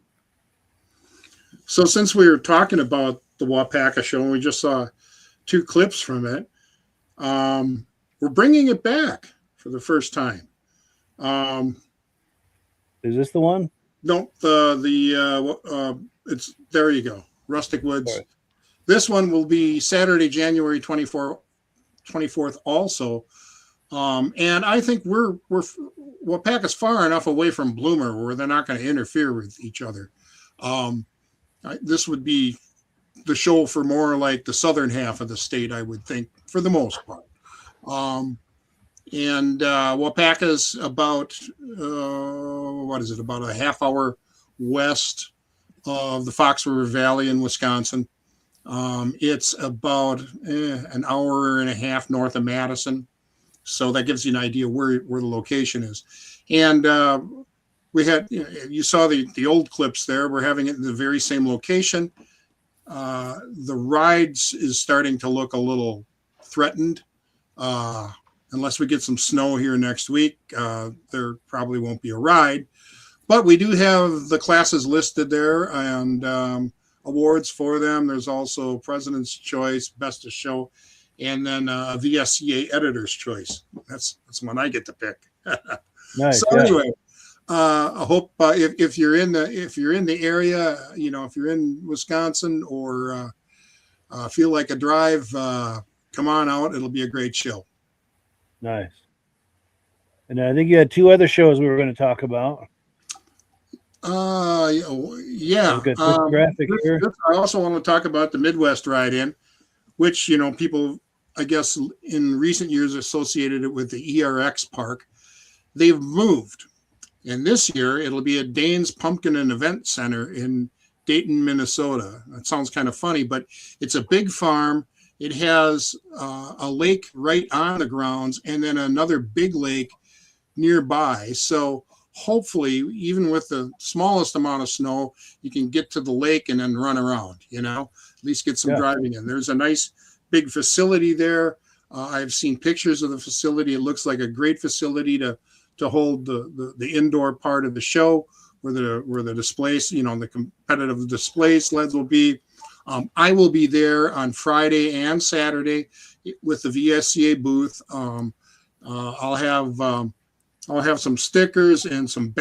So since we were talking about the Wapaka show and we just saw 2 clips from it, we're bringing it back for the first time. Is this the one? No, it's there you go. Rustic Woods. Sorry. This one will be Saturday, January 24th also. And I think Wapaka's far enough away from Bloomer where they're not going to interfere with each other. This would be the show for more like the southern half of the state, I would think, for the most part. And Wapaka's about, about a half hour west of the Fox River Valley in Wisconsin. It's about an hour and a half north of Madison. So that gives you an idea where the location is. And we had, you saw the old clips there. We're having it in the very same location. The rides is starting to look a little threatened. Unless we get some snow here next week, there probably won't be a ride. But we do have the classes listed there and awards for them. There's also President's Choice, Best of Show, and then a VSCA Editor's Choice. That's one I get to pick. Nice. So anyway, I hope if you're in the area, if you're in Wisconsin or feel like a drive, come on out. It'll be a great show. Nice. And I think you had 2 other shows we were going to talk about. Yeah. Graphic here. I also want to talk about the Midwest Ride-In, which, people, I guess, in recent years associated it with the ERX Park. They've moved. And this year, it'll be at Dane's Pumpkin and Event Center in Dayton, Minnesota. That sounds kind of funny, but it's a big farm. It has a lake right on the grounds and then another big lake nearby. So hopefully, even with the smallest amount of snow, you can get to the lake and then run around, at least get some driving in. There's a nice big facility there. I've seen pictures of the facility. It looks like a great facility to hold the indoor part of the show where the displays, the competitive display sleds will be. I will be there on Friday and Saturday with the VSCA booth. I'll have some stickers and some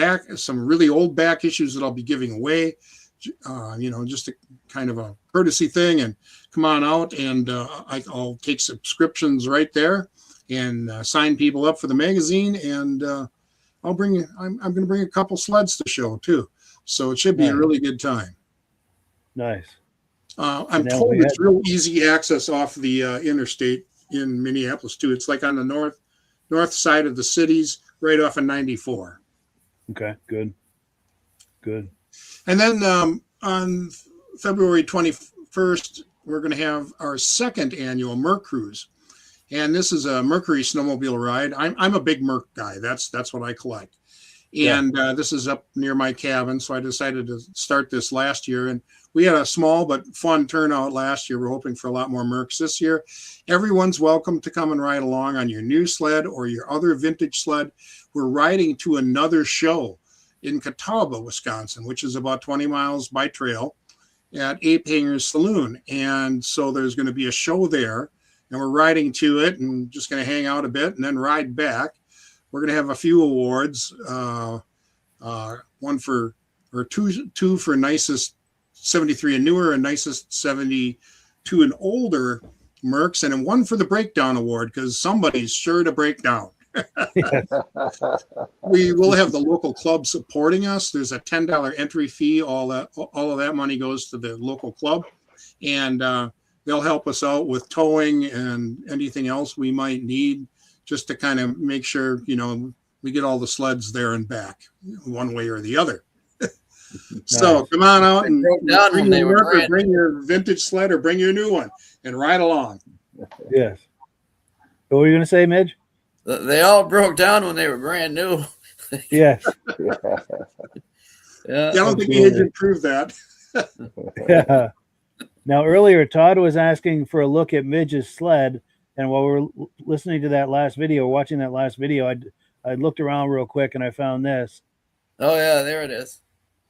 really old back issues that I'll be giving away. Just a kind of a courtesy thing. And come on out, and I'll take subscriptions right there and sign people up for the magazine. And I'm going to bring a couple sleds to show too. So it should be a really good time. Nice. I'm told it's real easy access off the interstate in Minneapolis too. It's like on the north side of the cities, right off of 94. Okay, good. And then on February 21st, we're going to have our 2nd annual Merc Cruise, and this is a Mercury snowmobile ride. I'm a big Merc guy. That's what I collect, And this is up near my cabin, so I decided to start this last year. And we had a small but fun turnout last year. We're hoping for a lot more Mercs this year. Everyone's welcome to come and ride along on your new sled or your other vintage sled. We're riding to another show in Catawba, Wisconsin, which is about 20 miles by trail at Ape Hangers Saloon. And so there's going to be a show there, and we're riding to it and just going to hang out a bit and then ride back. We're going to have a few awards, one for, or two for nicest 73 and newer and nicest 72 and older Mercs, and then one for the breakdown award, because somebody's sure to break down. We will have the local club supporting us. There's a $10 entry fee. All of that money goes to the local club, and they'll help us out with towing and anything else we might need, just to kind of make sure, you know, we get all the sleds there and back one way or the other. So come on out and bring your vintage sled or bring your new one and ride along. Yes. What were you going to say, Midge? They all broke down when they were brand new. Yes. I don't think the engine proved that. Yeah. Now, earlier, Todd was asking for a look at Midge's sled. And while we're listening to that last video, watching that last video, I looked around real quick and I found this. Oh, yeah, there it is.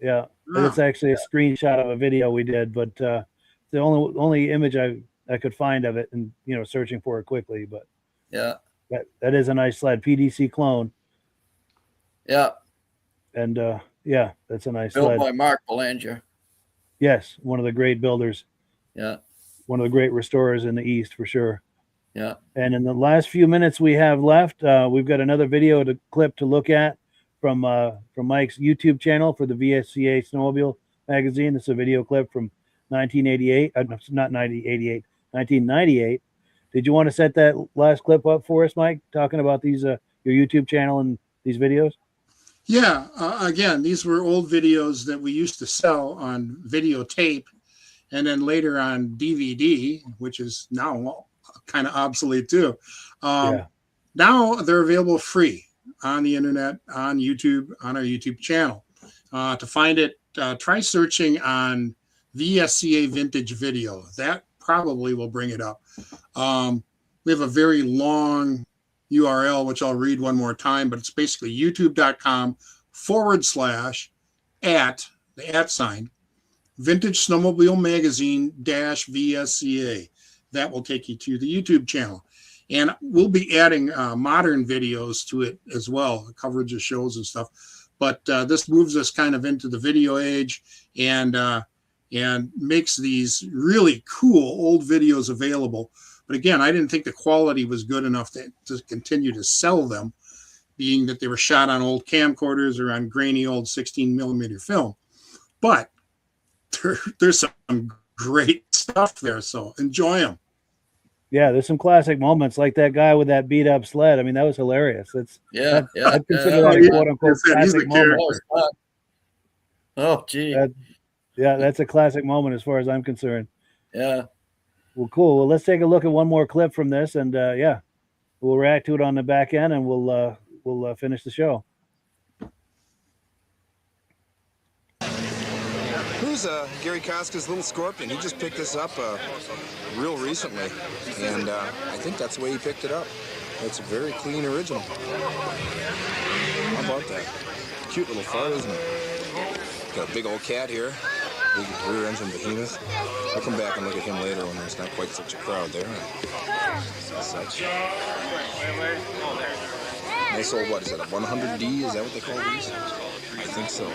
Yeah. And it's actually a screenshot of a video we did, but the only image I could find of it, and, you know, searching for it quickly. But yeah, that is a nice sled, PDC clone. Yeah. And yeah, that's a nice built sled. by Mark Belanger. Yes, one of the great builders. Yeah. One of the great restorers in the East, for sure. Yeah. And in the last few minutes we have left, we've got another video clip to look at from Mike's YouTube channel for the VSCA Snowmobile magazine. This is a video clip from 1988. Not 1998. Did you want to set that last clip up for us, Mike, talking about these your YouTube channel and these videos? Yeah. Again, these were old videos that we used to sell on videotape, and then later on DVD, which is now kind of obsolete too. Now they're available free on the internet, on YouTube, on our YouTube channel. To find it, try searching on VSCA Vintage Video. That probably will bring it up. We have a very long URL, which I'll read one more time, but it's basically youtube.com/ @ Vintage Snowmobile Magazine -VSCA. That will take you to the YouTube channel. And we'll be adding modern videos to it as well, coverage of shows and stuff. But this moves us kind of into the video age, and makes these really cool old videos available. But again, I didn't think the quality was good enough to continue to sell them, being that they were shot on old camcorders or on grainy old 16 millimeter film. But there's some great stuff there, so enjoy them. Yeah, there's some classic moments, like that guy with that beat up sled. I mean, that was hilarious. I'd consider that a quote unquote classic moment. Oh, gee. That's a classic moment as far as I'm concerned. Yeah. Well, cool. Well, let's take a look at one more clip from this, and we'll react to it on the back end, and we'll finish the show. Who's Gary Koska's little Scorpion? He just picked this up real recently, and I think that's the way he picked it up. It's a very clean original. How about that? Cute little fart, isn't it? Got a big old cat here, big rear engine behemoth. I'll come back and look at him later when there's not quite such a crowd there. Such. Nice old, what is it, a 100D? Is that what they call these? I think so.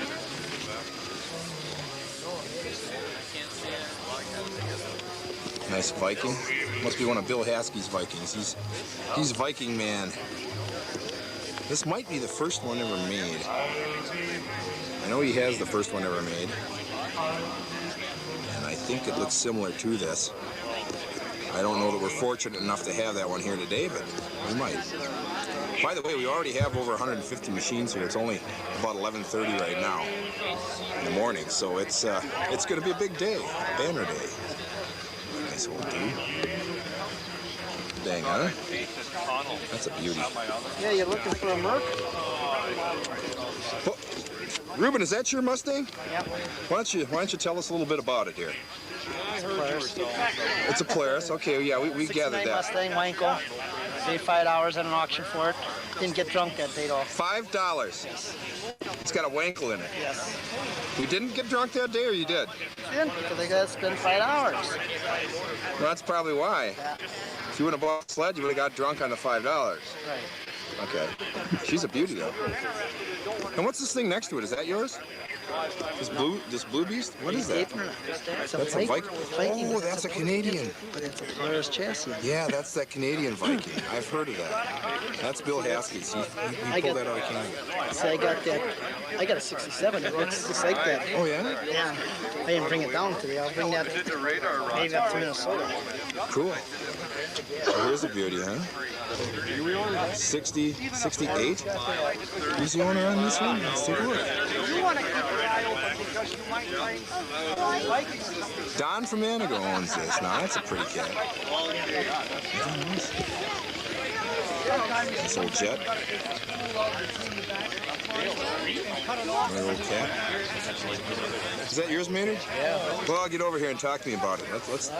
Nice Viking. Must be one of Bill Haskey's Vikings. He's Viking man. This might be the first one ever made. I know he has the first one ever made. And I think it looks similar to this. I don't know that we're fortunate enough to have that one here today, but we might. By the way, we already have over 150 machines here. It's only about 11:30 right now in the morning, so it's going to be a big day, banner day. Nice old dude. Dang, huh? That's a beauty. Yeah, you're looking for a Merc? Ruben, is that your Mustang? Yep. Why don't you tell us a little bit about it here? It's a Polaris. Okay, yeah, we gathered that. Mustang, Wanko. Paid $5 at an auction for it. Didn't get drunk that day though. $5. Yes. It's got a Wankel in it. Yes. You didn't get drunk that day, or you did? Didn't, because I got to spend $5. Well, that's probably why. Yeah. If you would have bought a sled, you would have got drunk on the $5. Right. Okay. She's a beauty, though. And what's this thing next to it? Is that yours? This blue beast? What is that? That's a Viking. Oh, that's a Canadian. But it's a Polaris chassis. Yeah, that's that Canadian Viking. I've heard of that. That's Bill Haskell's. He pulled that out of Canada. See, I got that. I got a 67. It looks just like that. Oh, yeah? Yeah. I didn't bring it down today. I'll bring that maybe up to Minnesota. Cool. So here's a beauty, huh? 68? Who's the owner on this one? Let's take a look. Don from Anago owns this. Now, that's a pretty cat. This old jet. Another old cat. Is that yours, Maynard? Yeah. Well, get over here and talk to me about it. Let's.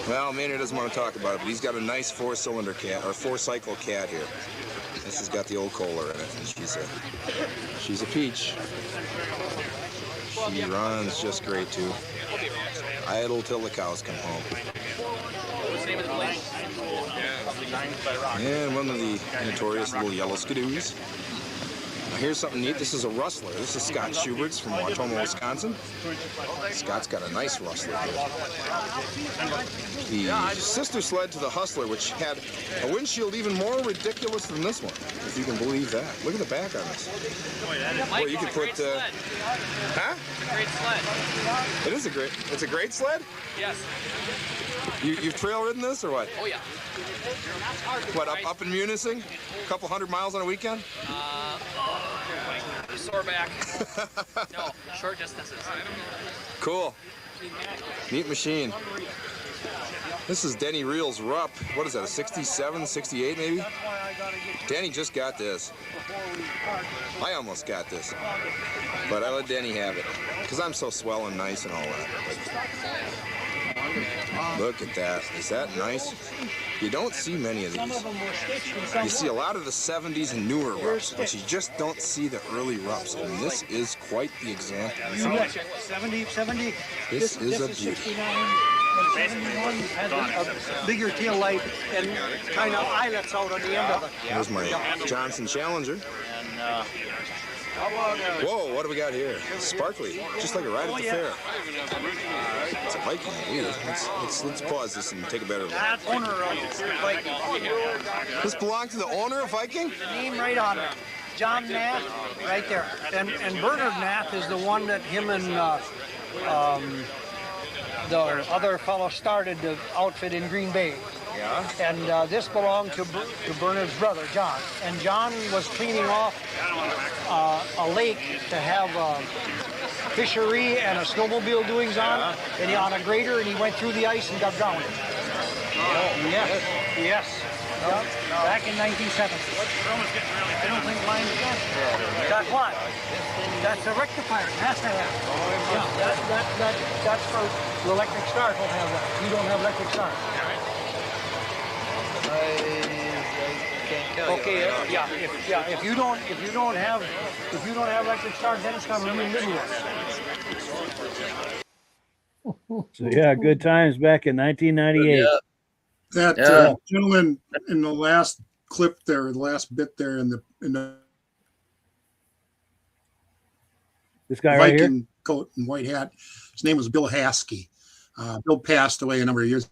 Well, Maynard doesn't want to talk about it, but he's got a nice four-cylinder cat, or four-cycle cat here. This has got the old Kohler in it, and she's a peach. She runs just great, too. Idle till the cows come home. And one of the notorious little yellow skidoos. Now here's something neat. This is a rustler. This is Scott Schubert's from Wautoma, Wisconsin. Scott's got a nice rustler here. The sister sled to the Hustler, which had a windshield even more ridiculous than this one, if you can believe that. Look at the back on this. Boy, you could put, huh? Great sled. It's a great sled? Yes. You've trail ridden this or what? Oh yeah. What, up in Munising? A couple 100 miles on a weekend? Sore back. No, short distances. Cool. Neat machine. This is Denny Reel's Rupp. What is that, a 67, 68 maybe? Denny just got this. I almost got this. But I let Denny have it. Because I'm so swell and nice and all that. Look at that. Is that nice? You don't see many of these. You see a lot of the 70s and newer Rupps, but you just don't see the early Rupps. And this is quite the example. 70. This is a beauty. 71 has a bigger tail light and kind of eyelets out on the end of it. Here's my Johnson Challenger. Whoa, what do we got here? Sparkly, just like a ride at the fair. It's a Viking, weird. Let's pause this and take a better look. That's owner of Viking. This belonged to the owner of Viking? The name right on it. John Nath, right there. And Bernard Nath is the one that him and the other fellow started the outfit in Green Bay. Yeah. And this belonged to Bernard's brother, John. And John was cleaning off a lake to have a fishery and a snowmobile doings on, and he on a grader, and he went through the ice and got drowned. Yes. Yep. Back in 1970. I don't think mine is that. That's what? That's a rectifier. That's that. Yeah, that's for the electric start. Don't have that. You don't have electric start. Okay, if you don't have electric start, then it's got to remain middle. So yeah, good times back in 1998. That gentleman in the last clip there, the last bit there in the this guy right here, Viking coat and white hat. His name was Bill Haskell. Bill passed away a number of years.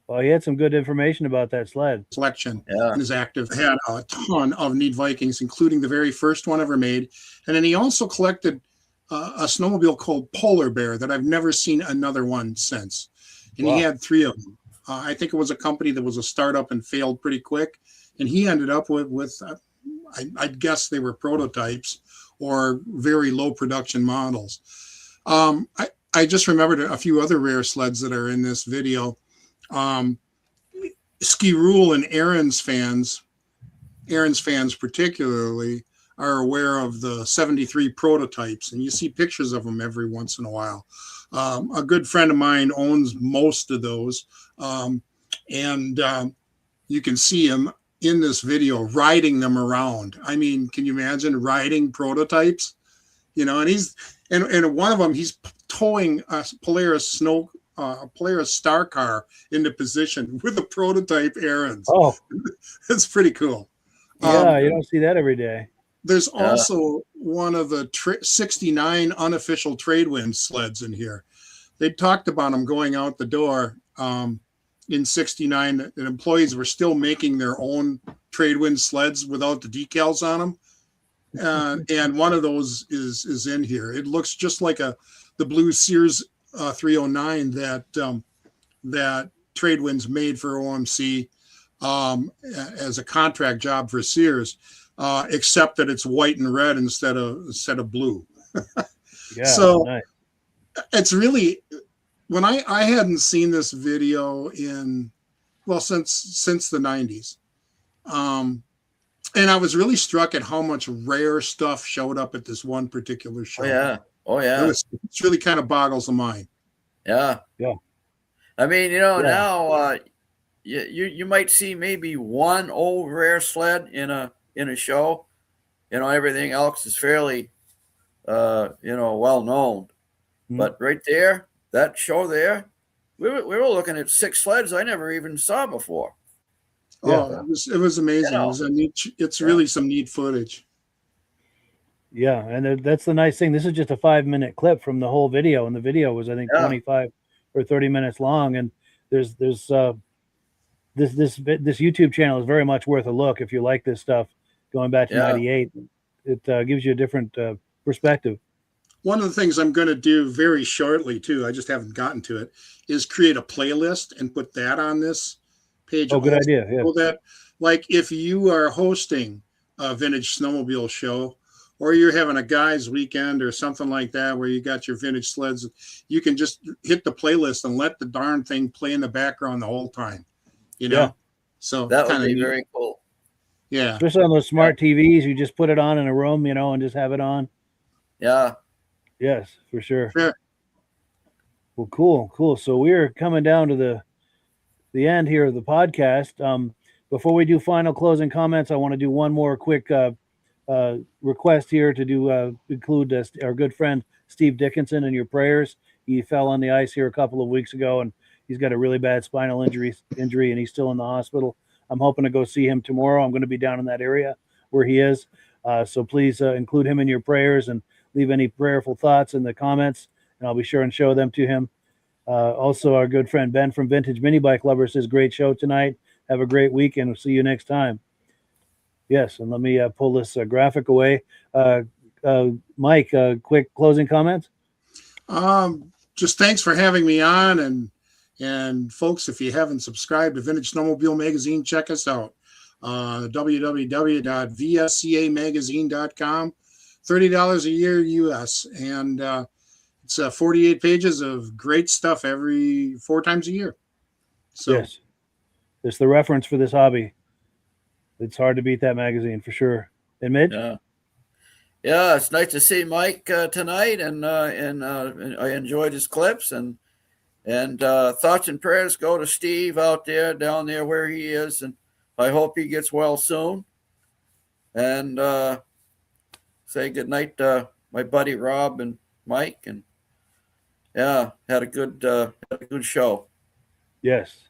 Well, he had some good information about that sled. Selection in his active had a ton of neat Vikings, including the very first one ever made. And then he also collected a snowmobile called Polar Bear that I've never seen another one since. And he had 3 of them. I think it was a company that was a startup and failed pretty quick. And he ended up with I'd guess they were prototypes or very low production models. I just remembered a few other rare sleds that are in this video. Ski Rule and Aaron's fans Aaron's fans particularly are aware of the 73 prototypes, and you see pictures of them every once in a while. A good friend of mine owns most of those, and you can see him in this video riding them around. I mean, can you imagine riding prototypes? And one of them, he's towing a Polaris Polaris Star car into position with a prototype Aaron's. Oh, it's pretty cool. Yeah, you don't see that every day. There's also one of the 69 unofficial Tradewind sleds in here. They talked about them going out the door. In 69, and employees were still making their own Tradewind sleds without the decals on them. And one of those is in here. It looks just like the blue Sears 309 that Tradewinds made for OMC as a contract job for Sears, except that it's white and red instead of blue. Yeah, so nice. It's really, when I hadn't seen this video since the 90s. And I was really struck at how much rare stuff showed up at this one particular show. Oh yeah. It really kind of boggles the mind. Yeah. I mean, now you might see maybe one old rare sled in a show. Everything else is fairly well known. But right there, that show there, we were looking at 6 sleds I never even saw before. Oh, it was amazing. It was it's really some neat footage. Yeah, and that's the nice thing. This is just a 5-minute clip from the whole video, and the video was, I think, 25 or 30 minutes long. And there's this YouTube channel is very much worth a look if you like this stuff. Going back to '98, it gives you a different perspective. One of the things I'm going to do very shortly too, I just haven't gotten to it, is create a playlist and put that on this page. Oh, good idea. Yeah. So that, like, if you are hosting a vintage snowmobile show, or you're having a guys weekend or something like that, where you got your vintage sleds, you can just hit the playlist and let the darn thing play in the background the whole time. So that would be very cool. Yeah. Especially on those smart TVs, you just put it on in a room, and just have it on. Yeah. Yes, for sure. Sure. Well, cool. So we're coming down to the end here of the podcast. Before we do final closing comments, I want to do one more quick request here to include our good friend Steve Dickinson in your prayers. He fell on the ice here a couple of weeks ago, and he's got a really bad spinal injury, and he's still in the hospital. I'm hoping to go see him tomorrow. I'm going to be down in that area where he is. So please include him in your prayers and leave any prayerful thoughts in the comments, and I'll be sure and show them to him. Also, our good friend Ben from Vintage Mini Bike Lovers says, great show tonight. Have a great weekend. We'll see you next time. Yes, and let me pull this graphic away. Mike, quick closing comments? Just thanks for having me on, and folks, if you haven't subscribed to Vintage Snowmobile Magazine, check us out. www.vscamagazine.com. $30 a year US, and it's 48 pages of great stuff every 4 times a year. So yes, it's the reference for this hobby. It's hard to beat that magazine for sure. And Mid? Yeah, it's nice to see Mike tonight, and I enjoyed his clips, and thoughts and prayers go to Steve down there where he is, and I hope he gets well soon. And say good night to my buddy Rob and Mike, and had a good show. Yes.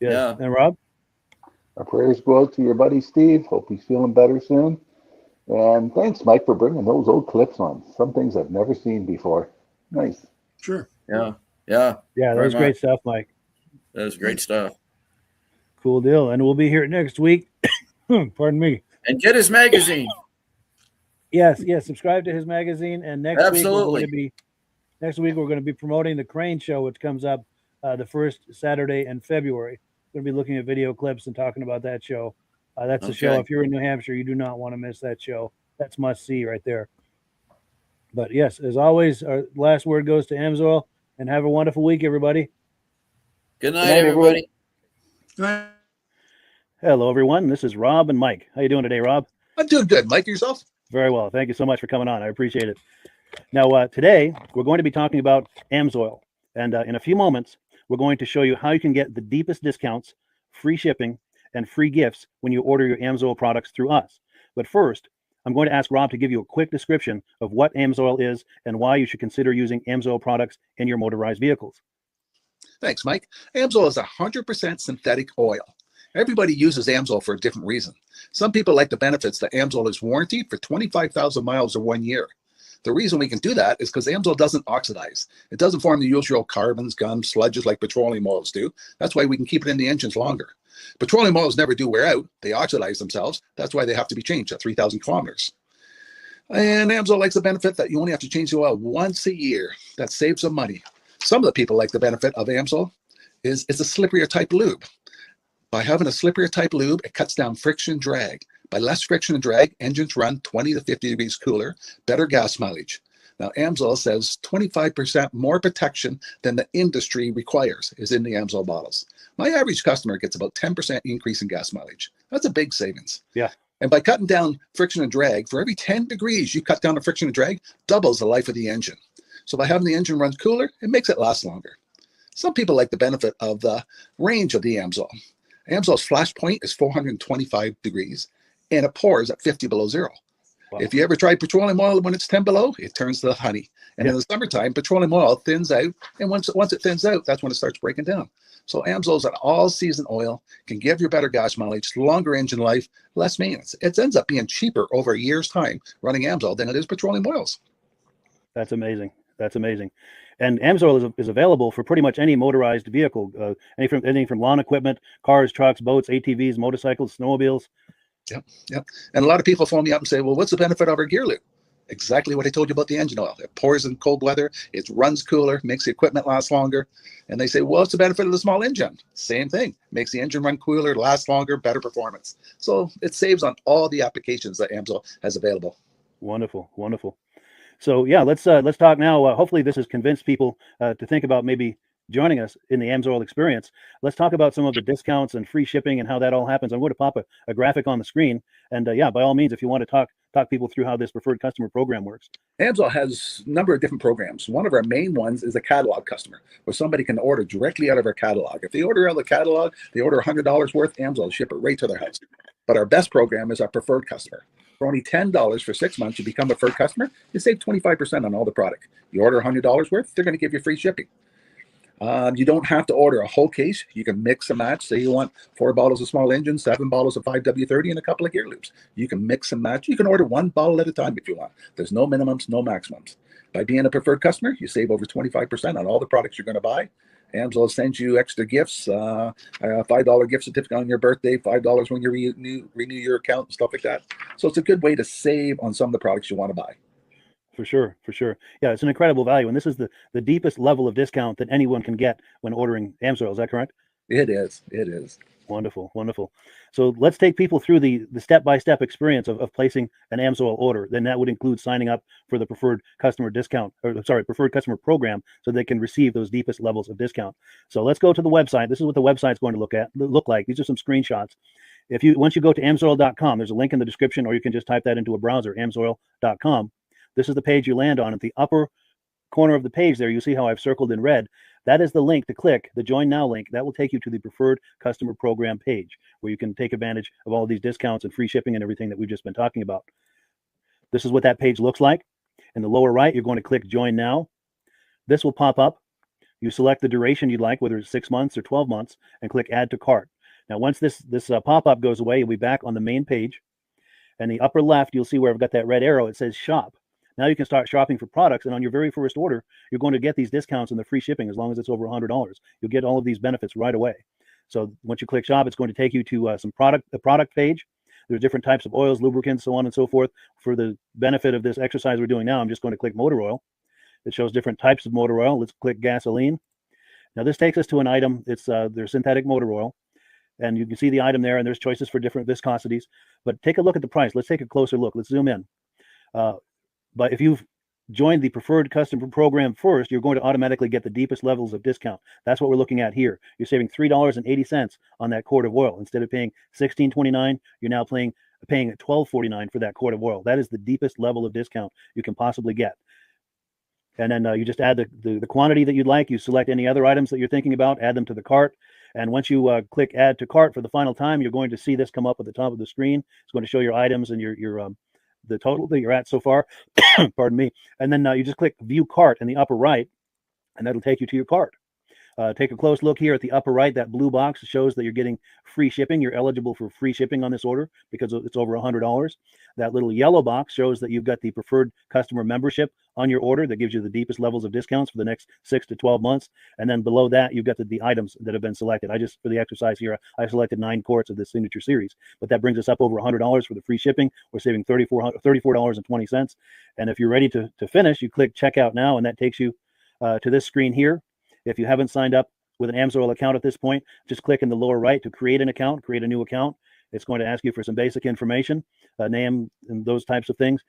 Yeah. And Rob? Our prayers go out to your buddy Steve. Hope he's feeling better soon. And thanks, Mike, for bringing those old clips on. Some things I've never seen before. Nice. Sure. Yeah. That was great stuff, Mike. That was great stuff. Cool deal. And we'll be here next week. Pardon me. And get his magazine. Yes. Subscribe to his magazine. And next week we're going to be promoting the Crane Show, which comes up the first Saturday in February. We're going to be looking at video clips and talking about that show. That's a show. If you're in New Hampshire, you do not want to miss that show. That's must see right there. But yes, as always, our last word goes to Amsoil, and have a wonderful week, everybody. Good night, everybody. Good night. Hello, everyone. This is Rob and Mike. How you doing today, Rob? I'm doing good. Mike, yourself? Very well. Thank you so much for coming on. I appreciate it. Now, today, we're going to be talking about AMSOIL. And in a few moments, we're going to show you how you can get the deepest discounts, free shipping, and free gifts when you order your AMSOIL products through us. But first, I'm going to ask Rob to give you a quick description of what AMSOIL is and why you should consider using AMSOIL products in your motorized vehicles. Thanks, Mike. AMSOIL is 100% synthetic oil. Everybody uses AMSOIL for a different reason. Some people like the benefits that AMSOIL is warranted for 25,000 miles or 1 year. The reason we can do that is because AMSOIL doesn't oxidize. It doesn't form the usual carbons, gums, sludges like petroleum oils do. That's why we can keep it in the engines longer. Petroleum oils never do wear out. They oxidize themselves. That's why they have to be changed at 3,000 kilometers. And AMSOIL likes the benefit that you only have to change the oil once a year. That saves some money. Some of the people like the benefit of AMSOIL is it's a slipperier type lube. By having a slipperier type lube, it cuts down friction and drag. By less friction and drag, engines run 20 to 50 degrees cooler, better gas mileage. Now, AMSOIL says 25% more protection than the industry requires is in the AMSOIL bottles. My average customer gets about 10% increase in gas mileage. That's a big savings. Yeah. And by cutting down friction and drag, for every 10 degrees you cut down the friction and drag, doubles the life of the engine. So by having the engine run cooler, it makes it last longer. Some people like the benefit of the range of the AMSOIL. AMSOIL's flash point is 425 degrees, and it pours at 50 below zero. Wow. If you ever tried petroleum oil when it's 10 below, it turns to honey. And in the summertime, petroleum oil thins out, and once it thins out, that's when it starts breaking down. So AMSOIL is an all-season oil, can give you better gas mileage, longer engine life, less maintenance. It ends up being cheaper over a year's time running AMSOIL than it is petroleum oils. That's amazing. That's amazing. And AMSOIL is available for pretty much any motorized vehicle, anything from lawn equipment, cars, trucks, boats, ATVs, motorcycles, snowmobiles. Yep. And a lot of people phone me up and say, well, what's the benefit of our gear lube? Exactly what I told you about the engine oil. It pours in cold weather, it runs cooler, makes the equipment last longer. And they say, well, what's the benefit of the small engine? Same thing. Makes the engine run cooler, last longer, better performance. So it saves on all the applications that AMSOIL has available. Wonderful, wonderful. So yeah, let's talk now. Hopefully this has convinced people to think about maybe joining us in the AMSOIL experience. Let's talk about some of the discounts and free shipping and how that all happens. I'm going to pop a graphic on the screen. And yeah, by all means, if you want to talk people through how this preferred customer program works. AMSOIL has a number of different programs. One of our main ones is a catalog customer, where somebody can order directly out of our catalog. If they order out of the catalog, they order $100 worth, AMSOIL will ship it right to their house. But our best program is our preferred customer. For only $10 for 6 months, you become a preferred customer, you save 25% on all the product. You order $100 worth, they're going to give you free shipping. You don't have to order a whole case. You can mix and match. Say you want 4 bottles of small engine, 7 bottles of 5W30, and a couple of gear loops. You can mix and match. You can order 1 bottle at a time if you want. There's no minimums, no maximums. By being a preferred customer, you save over 25% on all the products you're going to buy. AMSOIL sends you extra gifts, a $5 gift certificate on your birthday, $5 when you renew your account, and stuff like that. So it's a good way to save on some of the products you want to buy. For sure, for sure. Yeah, it's an incredible value. And this is the deepest level of discount that anyone can get when ordering AMSOIL. Is that correct? It is. It is. Wonderful, wonderful. So let's take people through the step-by-step experience of placing an AMSOIL order. Then that would include signing up for the preferred customer preferred customer program, so they can receive those deepest levels of discount. So let's go to the website. This is what the website's going to look like. These are some screenshots. Once you go to amsoil.com, there's a link in the description, or you can just type that into a browser, amsoil.com. This is the page you land on. At the upper corner of the page there, you see how I've circled in red. That is the link to click, the Join Now link. That will take you to the Preferred Customer Program page, where you can take advantage of all of these discounts and free shipping and everything that we've just been talking about. This is what that page looks like. In the lower right, you're going to click Join Now. This will pop up. You select the duration you'd like, whether it's 6 months or 12 months, and click Add to Cart. Now, once this pop-up goes away, you'll be back on the main page. And the upper left, you'll see where I've got that red arrow. It says Shop. Now you can start shopping for products, and on your very first order, you're going to get these discounts and the free shipping as long as it's over $100. You'll get all of these benefits right away. So once you click Shop, it's going to take you to the product page. There's different types of oils, lubricants, so on and so forth. For the benefit of this exercise we're doing now, I'm just going to click motor oil. It shows different types of motor oil. Let's click gasoline. Now this takes us to an item. It's their synthetic motor oil. And you can see the item there, and there's choices for different viscosities. But take a look at the price. Let's take a closer look. Let's zoom in. But if you've join the preferred customer program first, you're going to automatically get the deepest levels of discount. That's what we're looking at here. You're saving $3.80 on that quart of oil. Instead of paying $16.29, you're now paying $12.49 for that quart of oil. That is the deepest level of discount you can possibly get. And then you just add the quantity that you'd like. You select any other items that you're thinking about, add them to the cart. And once you click add to cart for the final time, you're going to see this come up at the top of the screen. It's going to show your items and your the total that you're at so far. Pardon me. And then you just click view cart in the upper right, and that'll take you to your cart. Take a close look here at the upper right. That blue box shows that you're getting free shipping. You're eligible for free shipping on this order because it's over $100. That little yellow box shows that you've got the preferred customer membership on your order that gives you the deepest levels of discounts for the next 6 to 12 months. And then below that, you've got the items that have been selected. For the exercise here, I selected 9 quarts of the signature series, but that brings us up over $100 for the free shipping. We're saving $34.20. And if you're ready to finish, you click checkout now, and that takes you to this screen here. If you haven't signed up with an AMSOIL account at this point, just click in the lower right to create an account, create a new account. It's going to ask you for some basic information, name and those types of things.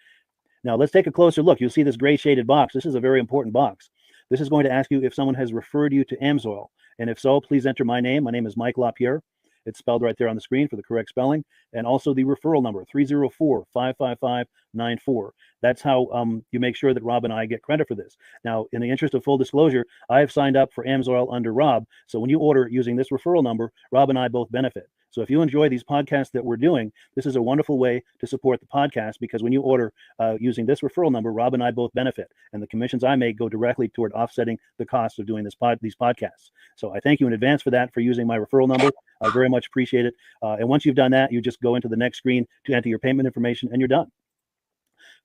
Now let's take a closer look. You'll see this gray shaded box. This is a very important box. This is going to ask you if someone has referred you to AMSOIL. And if so, please enter my name. My name is Mike LaPierre. It's spelled right there on the screen for the correct spelling. And also the referral number, 304-555-94. That's how you make sure that Rob and I get credit for this. Now, in the interest of full disclosure, I have signed up for AMSOIL under Rob. So when you order using this referral number, Rob and I both benefit. So if you enjoy these podcasts that we're doing, this is a wonderful way to support the podcast, because when you order using this referral number, Rob and I both benefit. And the commissions I make go directly toward offsetting the cost of doing these podcasts. So I thank you in advance for using my referral number. I very much appreciate it. And once you've done that, you just go into the next screen to enter your payment information, and you're done.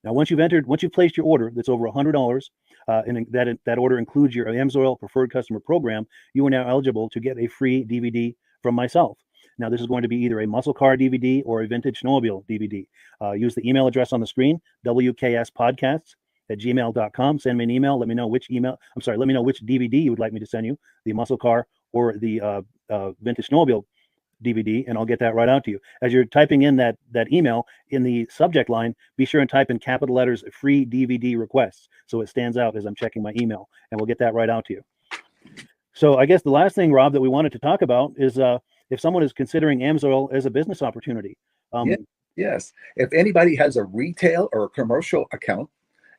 Now, once you've placed your order that's over $100, and that order includes your AMSOIL preferred customer program, you are now eligible to get a free DVD from myself. Now, this is going to be either a muscle car DVD or a vintage snowmobile DVD. Use the email address on the screen, wkspodcasts@gmail.com. Send me an email. Let me know which DVD you would like me to send you, the muscle car or the vintage snowmobile DVD, and I'll get that right out to you. As you're typing in that email, in the subject line, be sure and type in capital letters free DVD requests, so it stands out as I'm checking my email, and we'll get that right out to you. So I guess the last thing, Rob, that we wanted to talk about is if someone is considering AMSOIL as a business opportunity. Yes. If anybody has a retail or a commercial account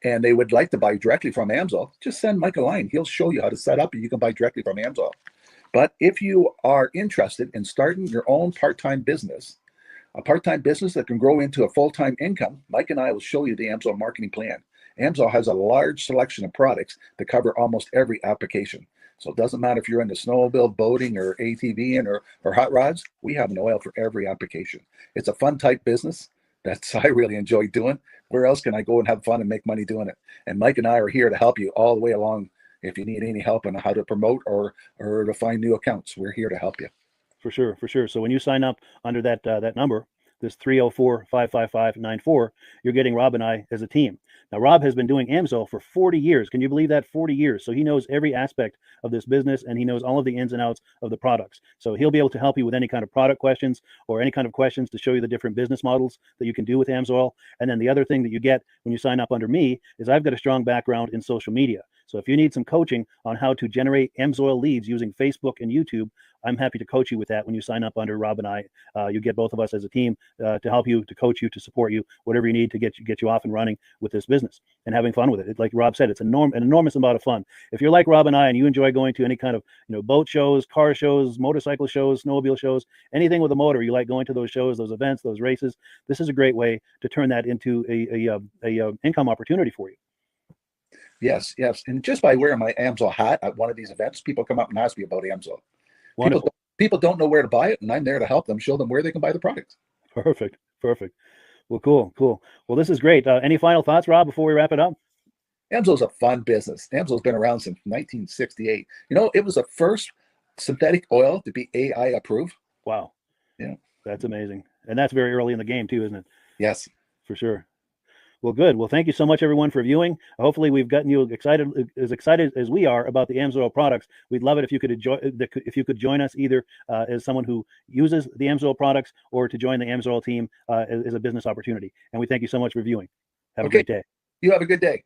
and they would like to buy directly from AMSOIL, just send Mike a line. He'll show you how to set up, and you can buy directly from AMSOIL. But if you are interested in starting your own part-time business, a part-time business that can grow into a full-time income, Mike and I will show you the AMSOIL marketing plan. AMSOIL has a large selection of products that cover almost every application. So it doesn't matter if you're into snowmobile, boating, or ATVing, or hot rods. We have an oil for every application. It's a fun type business that's I really enjoy doing. Where else can I go and have fun and make money doing it? And Mike and I are here to help you all the way along. If you need any help on how to promote or to find new accounts, we're here to help you. For sure. So when you sign up under that number, this 304-555-94, you're getting Rob and I as a team. Now, Rob has been doing AMSOIL for 40 years. Can you believe that? 40 years. So he knows every aspect of this business, and he knows all of the ins and outs of the products. So he'll be able to help you with any kind of product questions or any kind of questions to show you the different business models that you can do with AMSOIL. And then the other thing that you get when you sign up under me is I've got a strong background in social media. So if you need some coaching on how to generate AMSOIL leads using Facebook and YouTube, I'm happy to coach you with that when you sign up under Rob and I. You get both of us as a team to help you, to coach you, to support you, whatever you need to get you off and running with this business and having fun with it. Like Rob said, it's an enormous amount of fun. If you're like Rob and I and you enjoy going to any kind of boat shows, car shows, motorcycle shows, snowmobile shows, anything with a motor, you like going to those shows, those events, those races, this is a great way to turn that into a income opportunity for you. Yes. And just by wearing my AMSOIL hat at one of these events, people come up and ask me about AMSOIL. People don't know where to buy it, and I'm there to help them, show them where they can buy the product. Perfect. Well, cool. Well, this is great. Any final thoughts, Rob, before we wrap it up? AMSOIL's a fun business. AMSOIL's been around since 1968. It was the first synthetic oil to be AI approved. Wow. Yeah. That's amazing. And that's very early in the game too, isn't it? Yes. For sure. Well, good. Well, thank you so much, everyone, for viewing. Hopefully, we've gotten you excited as we are about the AMSOIL products. We'd love it if you could join us either as someone who uses the AMSOIL products or to join the AMSOIL team as a business opportunity. And we thank you so much for viewing. Have a great day. You have a good day.